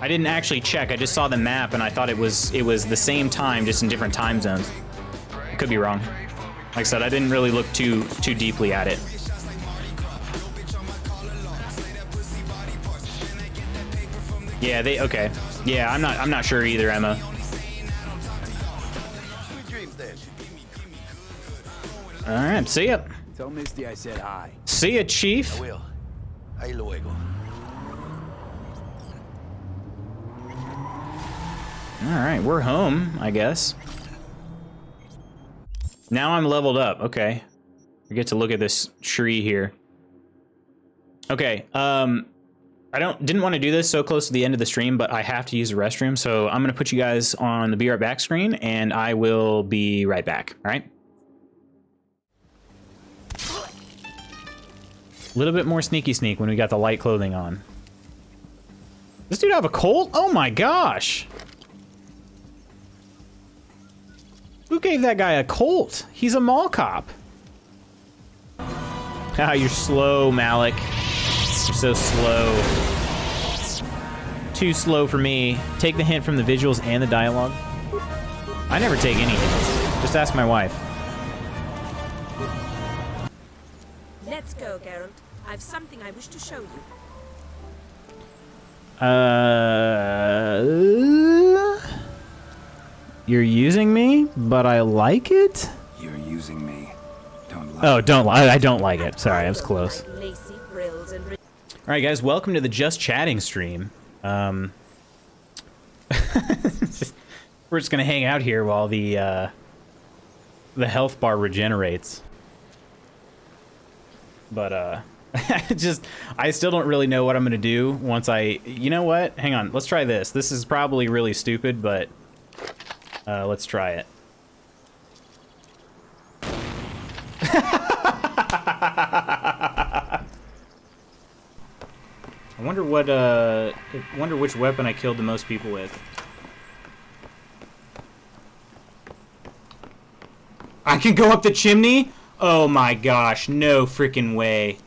I didn't actually check. I just saw the map and I thought it was the same time, just in different time zones. I could be wrong. Like I said, I didn't really look too deeply at it. Yeah, okay. Yeah, I'm not sure either, Emma. All right, see ya. Tell Misty I said hi. See ya, Chief. I will. Ahí luego. All right, we're home, I guess. Now I'm leveled up. Okay, I get to look at this tree here. Okay, I didn't want to do this so close to the end of the stream, but I have to use the restroom, so I'm gonna put you guys on the Be Right Back screen, and I will be right back. All right. A little bit more sneaky sneak when we got the light clothing on. This dude have a Colt? Oh my gosh! Who gave that guy a Colt? He's a mall cop. Ah, you're slow, Malik. You're so slow. Too slow for me. Take the hint from the visuals and the dialogue. I never take any hints. Just ask my wife. Let's go, Geralt. I've something I wish to show you. You're using me, but I like it? You're using me. Don't lie. Oh, don't lie. I don't like it. Sorry, I was close. All right, guys, welcome to the Just Chatting stream. We're just gonna hang out here while the health bar regenerates. But I still don't really know what I'm gonna do once you know what? Hang on, let's try this. This is probably really stupid, but let's try it. I wonder which weapon I killed the most people with. I can go up the chimney? Oh my gosh, no freaking way.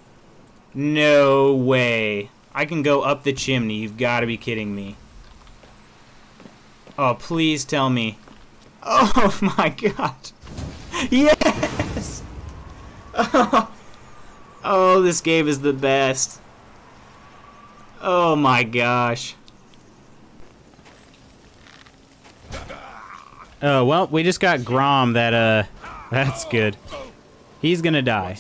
No way. I can go up the chimney. You've got to be kidding me. Oh, please tell me. Oh my god. Yes! Oh, this game is the best. Oh my gosh. Oh, well, we just got Grom that's good. He's gonna die.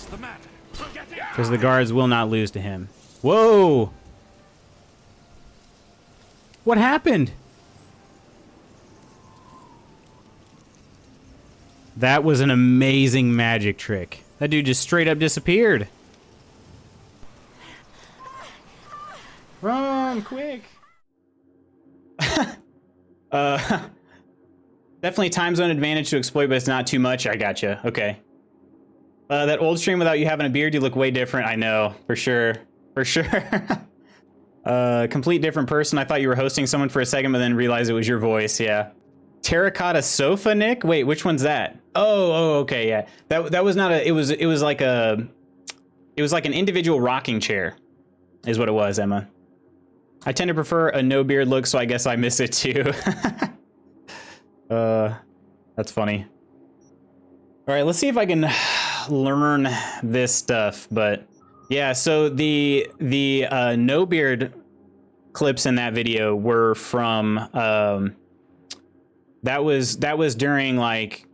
Because the guards will not lose to him. Whoa! What happened? That was an amazing magic trick. That dude just straight up disappeared. Run, quick! Definitely time zone advantage to exploit, but it's not too much. I gotcha. Okay. That old stream without you having a beard, you look way different. I know, for sure. For sure. Complete different person. I thought you were hosting someone for a second, but then realized it was your voice. Yeah. Terracotta sofa, Nick? Wait, which one's that? Oh, okay, yeah. That was not a. It was like an individual rocking chair, is what it was, Emma. I tend to prefer a no beard look, so I guess I miss it too. That's funny. All right, let's see if I can learn this stuff. But yeah, so the no beard clips in that video were from that was during like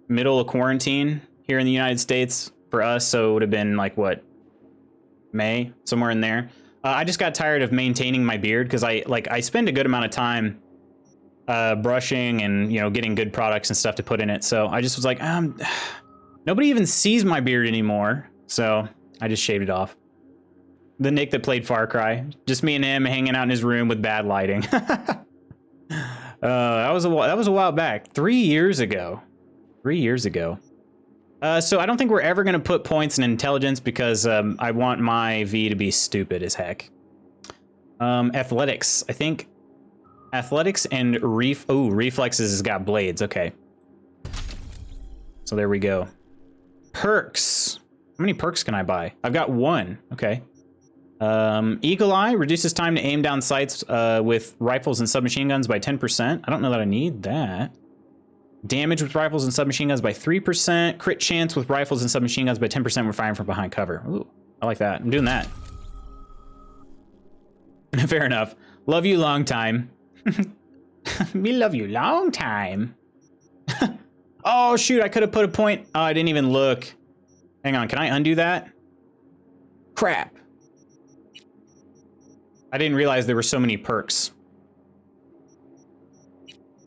middle of quarantine here in the United States for us. So it would have been like what, May, somewhere in there. I just got tired of maintaining my beard because I spend a good amount of time brushing and, you know, getting good products and stuff to put in it. So I just was like, nobody even sees my beard anymore. So I just shaved it off. The Nick that played Far Cry, just me and him hanging out in his room with bad lighting. That was a while back, 3 years ago. 3 years ago. So I don't think we're ever gonna put points in intelligence because I want my V to be stupid as heck. Athletics, I think. Athletics and reflexes has got blades. Okay. So there we go. Perks. How many perks can I buy? I've got 1. Okay. Eagle Eye reduces time to aim down sights with rifles and submachine guns by 10%. I don't know that I need that. Damage with rifles and submachine guns by 3%. Crit chance with rifles and submachine guns by 10% when firing from behind cover. Ooh, I like that. I'm doing that. Fair enough. Love you long time. We love you long time. Oh, shoot. I could have put a point. Oh, I didn't even look. Hang on. Can I undo that? Crap. I didn't realize there were so many perks.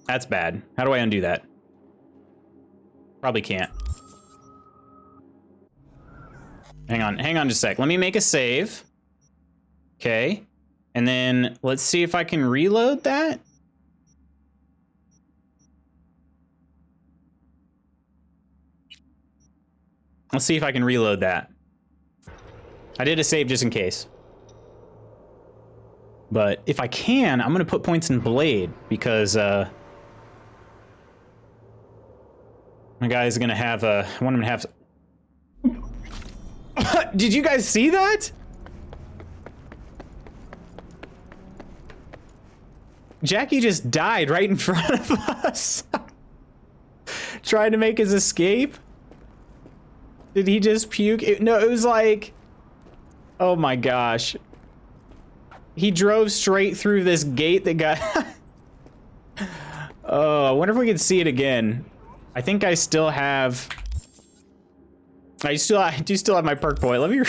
That's bad. How do I undo that? Probably can't. Hang on just a sec. Let me make a save. Okay. And then let's see if I can reload that. Let's see if I can reload that. I did a save just in case. But if I can, I'm gonna put points in Blade because my guy's gonna have I want him to have. Did you guys see that? Jackie just died right in front of us. Trying to make his escape. Did he just puke? No, it was like, oh my gosh. He drove straight through this gate that got... Oh, I wonder if we can see it again. I think I still have... I do still have my perk point. Let me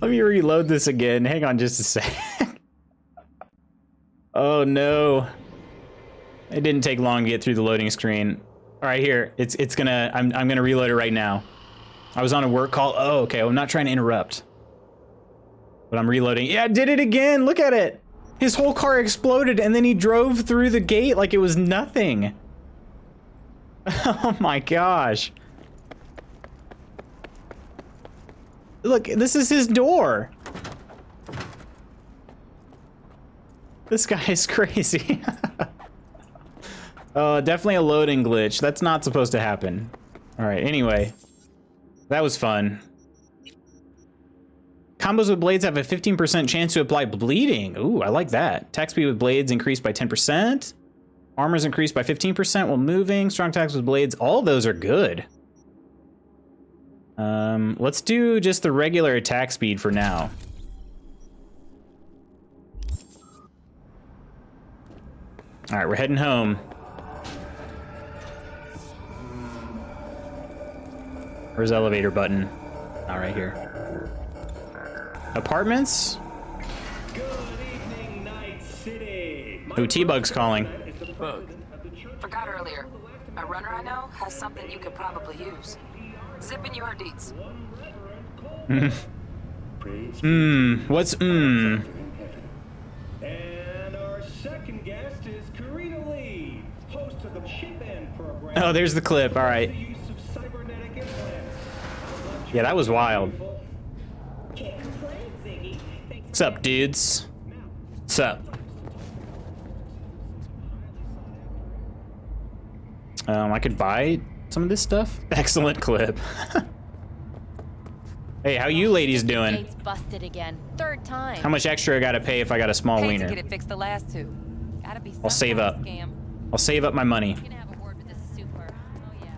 let me reload this again. Hang on just a sec. Oh no. It didn't take long to get through the loading screen. All right, here. It's gonna... I'm gonna reload it right now. I was on a work call. Oh, okay. I'm not trying to interrupt. But I'm reloading. Yeah, I did it again. Look at it. His whole car exploded and then he drove through the gate like it was nothing. Oh my gosh. Look, this is his door. This guy is crazy. Oh, definitely a loading glitch. That's not supposed to happen. All right, anyway. That was fun. Combos with blades have a 15% chance to apply bleeding. Ooh, I like that. Attack speed with blades increased by 10%. Armor's increased by 15% while moving. Strong attacks with blades. All of those are good. Let's do just the regular attack speed for now. All right, we're heading home. Where's the elevator button? All right, here. Apartments? Ooh, T-Bug's calling. Forgot earlier. A runner I know has something you could probably use. Zip in your deets. What's And our second guest is Karina Lee, host of the Chip In program. Oh, there's the clip. All right. Yeah, that was wild. What's up, dudes? What's up? I could buy some of this stuff. Excellent clip. Hey, how you ladies doing? Gates busted again. Third time. How much extra I gotta pay if I got a small Paid wiener? to get it fixed the last two. Gotta be I'll save up. Scam. I'll save up my money. You can have a word with this super. Oh yeah.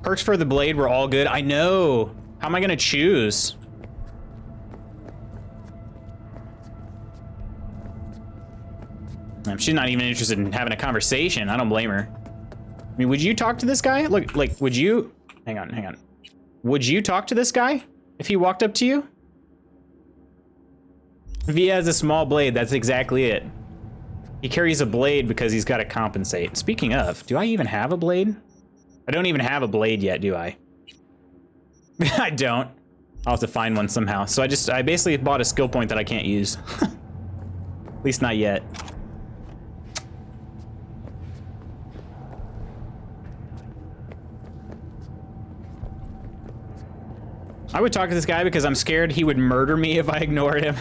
Perks for the blade were all good. I know. How am I gonna choose? She's not even interested in having a conversation. I don't blame her. I mean, would you talk to this guy? Look, like, would you? Hang on. Would you talk to this guy if he walked up to you? If he has a small blade, that's exactly it. He carries a blade because he's got to compensate. Speaking of, do I even have a blade? I don't even have a blade yet, do I? I don't. I'll have to find one somehow. So I basically bought a skill point that I can't use. At least not yet. I would talk to this guy because I'm scared he would murder me if I ignored him.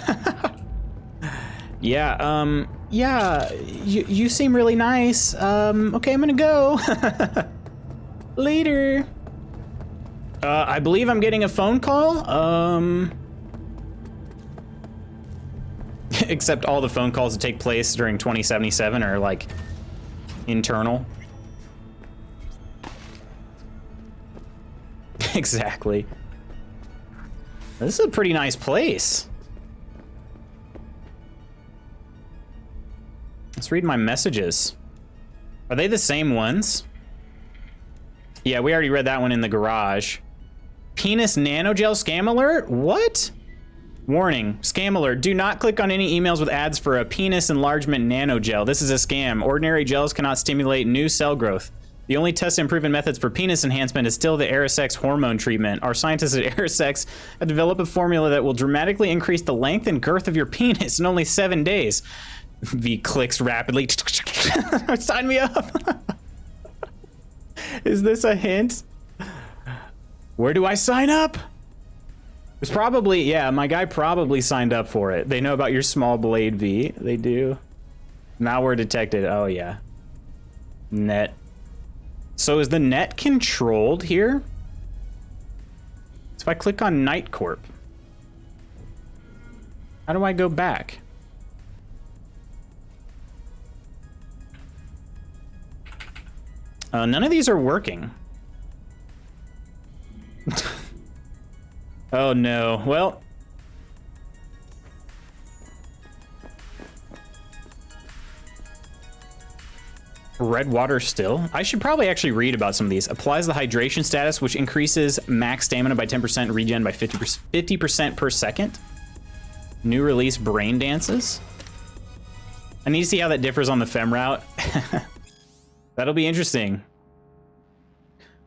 Yeah, yeah, you seem really nice. Okay, I'm gonna go. Later. I believe I'm getting a phone call. Except all the phone calls that take place during 2077 are like internal. Exactly. This is a pretty nice place. Let's read my messages. Are they the same ones? Yeah, we already read that one in the garage. Penis nanogel scam alert? What? Warning, scam alert. Do not click on any emails with ads for a penis enlargement nanogel. This is a scam. Ordinary gels cannot stimulate new cell growth. The only tested and proven methods for penis enhancement is still the Aerosex hormone treatment. Our scientists at Aerosex have developed a formula that will dramatically increase the length and girth of your penis in only 7 days. V clicks rapidly. Sign me up. Is this a hint? Where do I sign up? It's probably, yeah, my guy probably signed up for it. They know about your small blade, V. They do. Malware detected. Oh, yeah. Net. So is the net controlled here? So if I click on Night Corp, how do I go back? None of these are working. Oh no, well. Red water still? I should probably actually read about some of these. Applies the hydration status, which increases max stamina by 10%, regen by 50% per second. New release brain dances. I need to see how that differs on the fem route. That'll be interesting.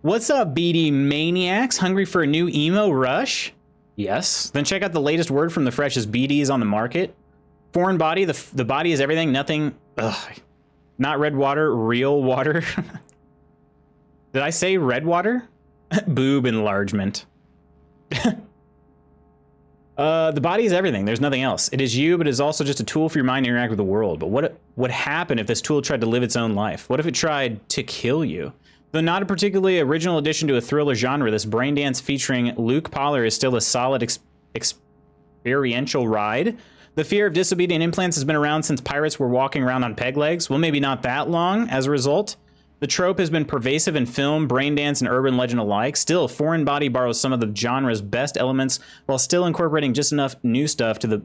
What's up, BD Maniacs? Hungry for a new emo rush? Yes. Then check out the latest word from the freshest BDs on the market. Foreign body, the body is everything, nothing. Ugh. Not red water, real water. Did I say red water? Boob enlargement. The body is everything. There's nothing else. It is you, but it is also just a tool for your mind to interact with the world. But what would happen if this tool tried to live its own life? What if it tried to kill you? Though not a particularly original addition to a thriller genre, this brain dance featuring Luke Pollard is still a solid experiential ride. The fear of disobedient implants has been around since pirates were walking around on peg legs. Well, maybe not that long. As a result, the trope has been pervasive in film, brain dance, and urban legend alike. Still, Foreign Body borrows some of the genre's best elements while still incorporating just enough new stuff to the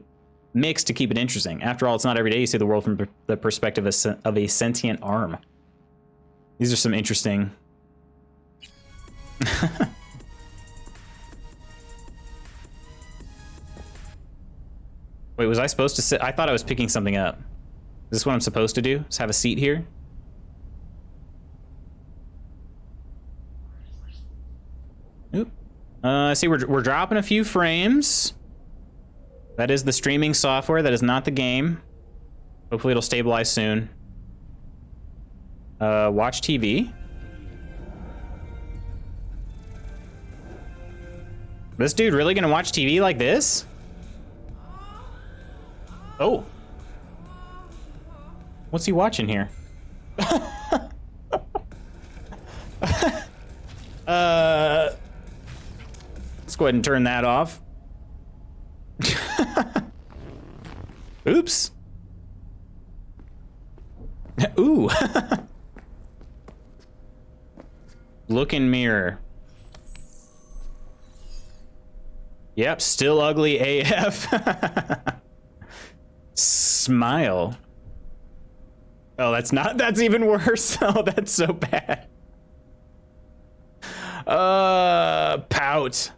mix to keep it interesting. After all, it's not every day you see the world from the perspective of a sentient arm. These are some interesting... Wait, was I supposed to sit? I thought I was picking something up. Is this what I'm supposed to do? Just have a seat here? Oop. See, we're dropping a few frames. That is the streaming software. That is not the game. Hopefully it'll stabilize soon. Watch TV. This dude really gonna watch TV like this? Oh. What's he watching here? Let's go ahead and turn that off. Oops. Ooh. Look in mirror. Yep, still ugly AF. Smile. Oh, that's even worse. Oh, that's so bad. Pout.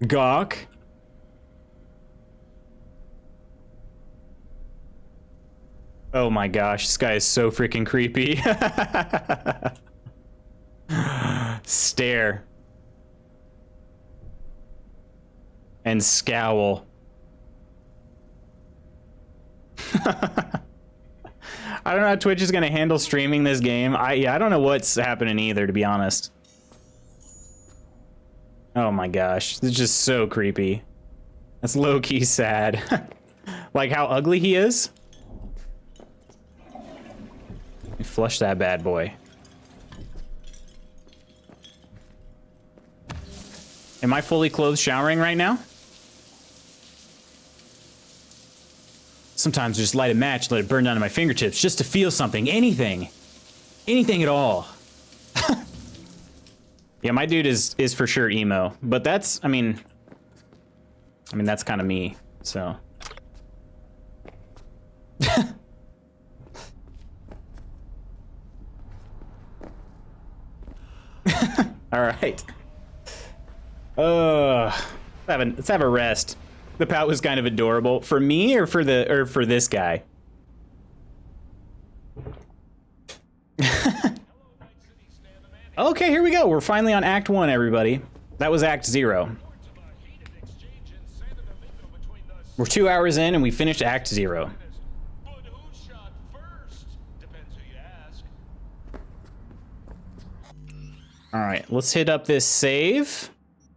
Gawk. Oh my gosh, this guy is so freaking creepy. Stare. And scowl. I don't know how Twitch is gonna handle streaming this game. I don't know what's happening either, to be honest. Oh my gosh, this is just so creepy. That's low-key sad. Like how ugly he is. Let me flush that bad boy. Am I fully clothed showering right now? Sometimes I just light a match and let it burn down to my fingertips just to feel something. Anything. Anything at all. Yeah, my dude is for sure emo. But that's, I mean that's kind of me, so. All right. Let's have a rest. The pout was kind of adorable for me, or for this guy. Okay, here we go. We're finally on Act 1, everybody. That was Act 0. We're 2 hours in and we finished Act 0. All right, let's hit up this save.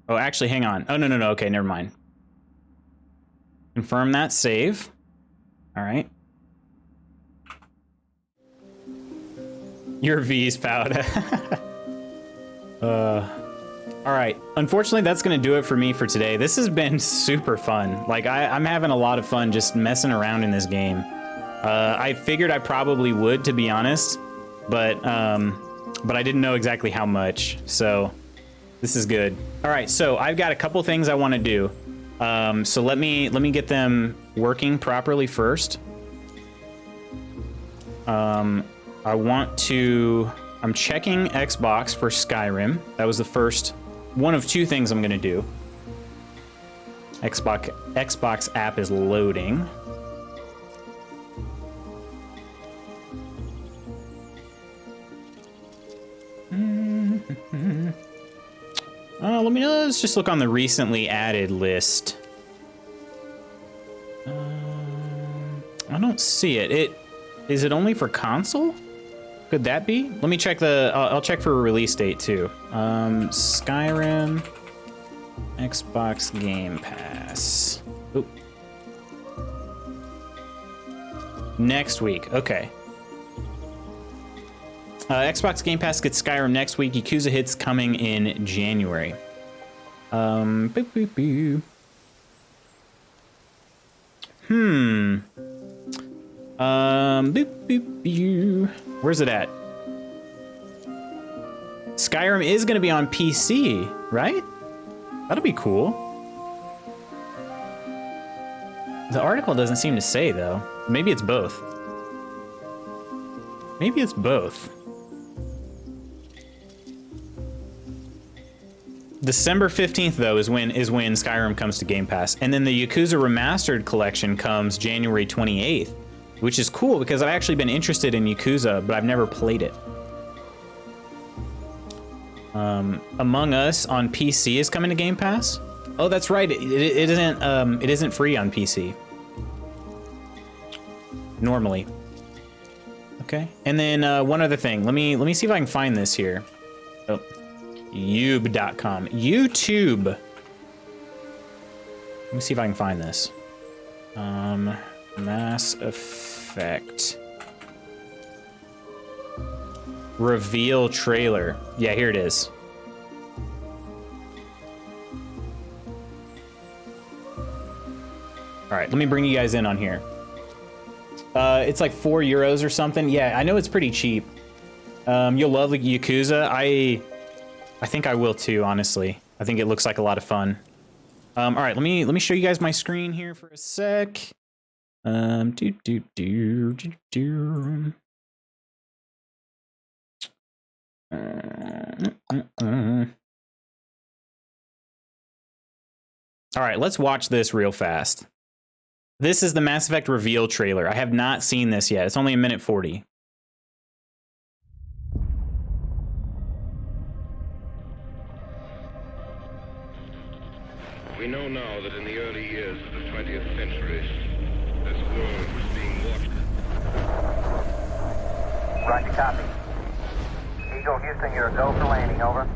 Oh, actually, hang on. Oh, no. Okay, never mind. Confirm that save. All right. Your V's pout. All right. Unfortunately, that's gonna do it for me for today. This has been super fun. Like I'm having a lot of fun just messing around in this game. I figured I probably would, to be honest, but I didn't know exactly how much. So this is good. All right. So I've got a couple things I want to do. So let me get them working properly first. I'm checking Xbox for Skyrim. That was the first one of two things I'm gonna do. Xbox app is loading. Let's just look on the recently added list. I don't see it. Is it only for console? Could that be? Let me check I'll check for a release date too. Skyrim, Xbox Game Pass. Oop. Next week, okay. Xbox Game Pass gets Skyrim next week. Yakuza hits coming in January. Boop, boop, boop. Boop, boop, boop. Where's it at? Skyrim is going to be on PC, right? That'll be cool. The article doesn't seem to say, though. Maybe it's both. Maybe it's both. December 15th, though, is when Skyrim comes to Game Pass. And then the Yakuza Remastered Collection comes January 28th. Which is cool because I've actually been interested in Yakuza, but I've never played it. Among Us on PC is coming to Game Pass. Oh, that's right. It isn't free on PC. Normally. Okay. And then one other thing. Let me see if I can find this here. Oh, Youtube.com. YouTube. Let me see if I can find this. Mass Effect reveal trailer. Yeah, here it is. All right, let me bring you guys in on here. It's like €4 or something. Yeah, I know it's pretty cheap. You'll love Yakuza. I think I will too, honestly. I think it looks like a lot of fun. All right, let me show you guys my screen here for a sec. Do do do do do. All right, let's watch this real fast. This is the Mass Effect reveal trailer. I have not seen this yet. It's only 1:40. We know now that in the early years of the 20th century, this world was being watched. Roger, copy. Eagle Houston, you're a go for landing, over.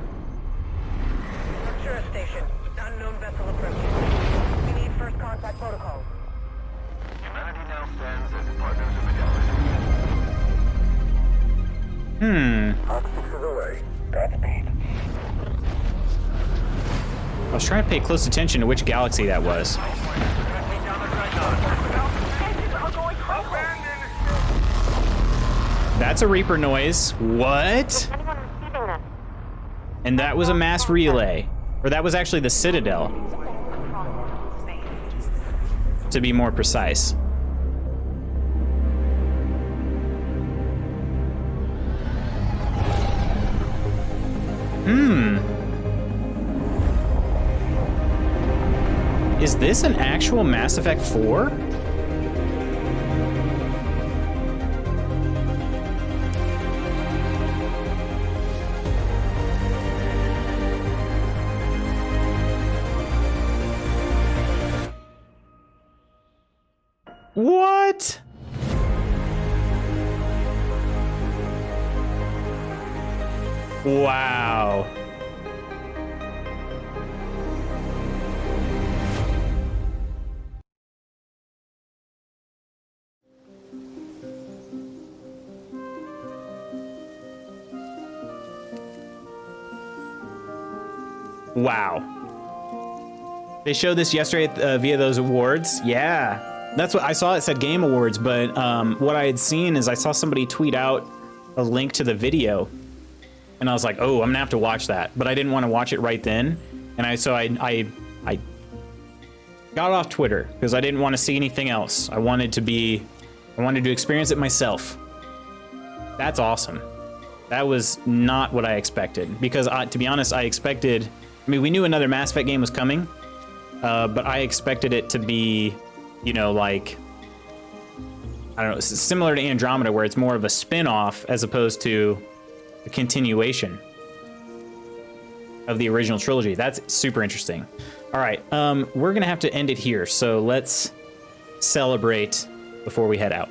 Ventura Station. Unknown vessel approaching. We need first contact protocols. Humanity now stands as partners in the galaxy. Hawk 6 is away. Godspeed. I was trying to pay close attention to which galaxy that was. That's a Reaper noise. What? And that was a mass relay. Or that was actually the Citadel, to be more precise. Is this an actual Mass Effect 4? What? Wow. Wow. They showed this yesterday via those awards. Yeah. That's what I saw. It said Game Awards, but what I had seen is I saw somebody tweet out a link to the video, and I was like, "Oh, I'm gonna have to watch that." But I didn't want to watch it right then, and I got off Twitter because I didn't want to see anything else. I wanted to experience it myself. That's awesome. That was not what I expected, because to be honest, I mean, we knew another Mass Effect game was coming, but I expected it to be, you know, like, I don't know, similar to Andromeda, where it's more of a spin-off as opposed to a continuation of the original trilogy. That's super interesting. All right, we're gonna have to end it here, so let's celebrate before we head out.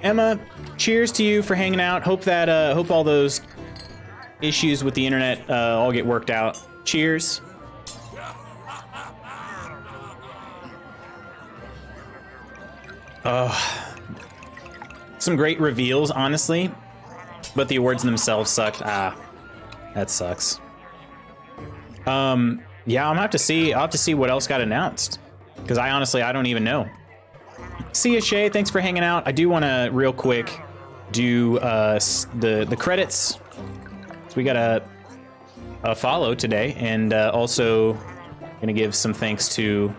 Emma, cheers to you for hanging out. Hope that hope all those issues with the internet all get worked out. Cheers. Some great reveals, honestly, but the awards themselves sucked. That sucks. Yeah, I'm gonna have to see. I'll have to see what else got announced, because I don't even know. See ya, Shay. Thanks for hanging out. I do want to real quick do the credits. So we got a follow today, and also gonna give some thanks to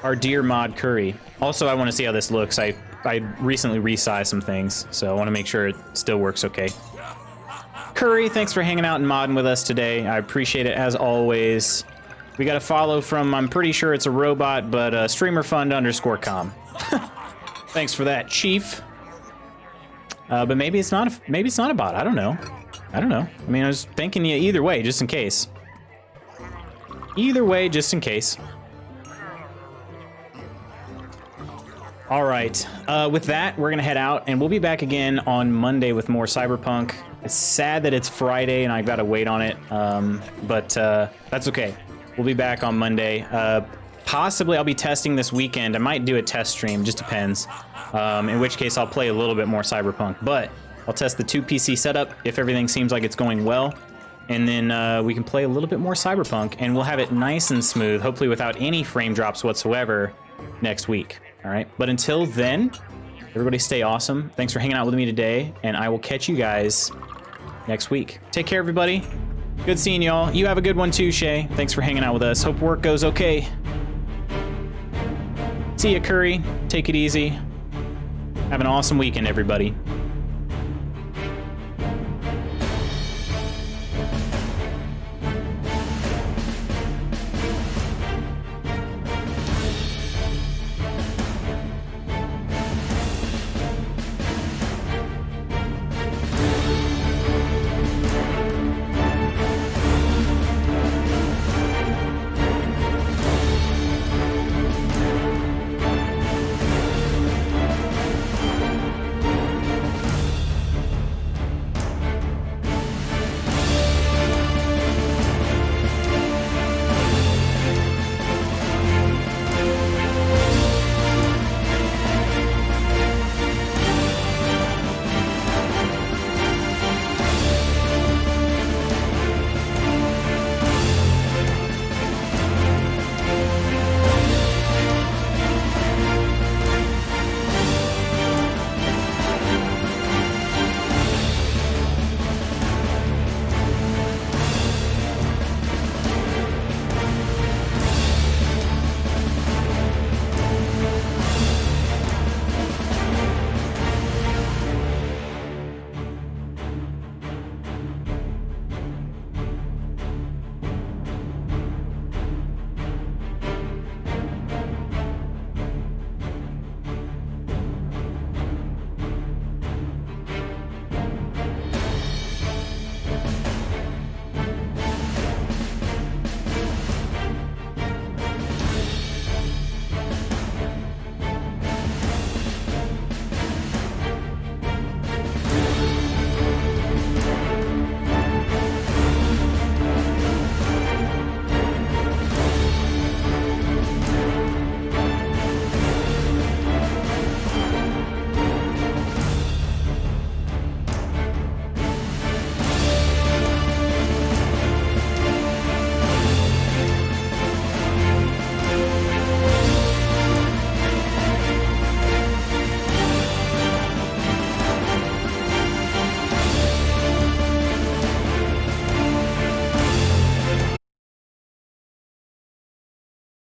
our dear Mod Curry. Also, I want to see how this looks. I recently resized some things, so I want to make sure it still works okay. Curry, thanks for hanging out and modding with us today. I appreciate it as always. We got a follow from, I'm pretty sure it's a robot, but streamerfund_com. Thanks for that, Chief. But maybe it's not a bot. I don't know. I mean, I was thanking you either way, just in case. Either way, just in case. All right. With that, we're gonna head out, and we'll be back again on Monday with more Cyberpunk. It's sad that it's Friday and I've got to wait on it, but that's okay. We'll be back on Monday. Possibly I'll be testing this weekend. I might do a test stream, just depends. In which case I'll play a little bit more Cyberpunk, but I'll test the 2 PC setup if everything seems like it's going well. And then we can play a little bit more Cyberpunk, and we'll have it nice and smooth, hopefully without any frame drops whatsoever next week. All right, but until then, everybody stay awesome. Thanks for hanging out with me today, and I will catch you guys next week. Take care, everybody. Good seeing y'all. You have a good one too, Shay. Thanks for hanging out with us. Hope work goes okay. See ya, Curry. Take it easy. Have an awesome weekend, everybody.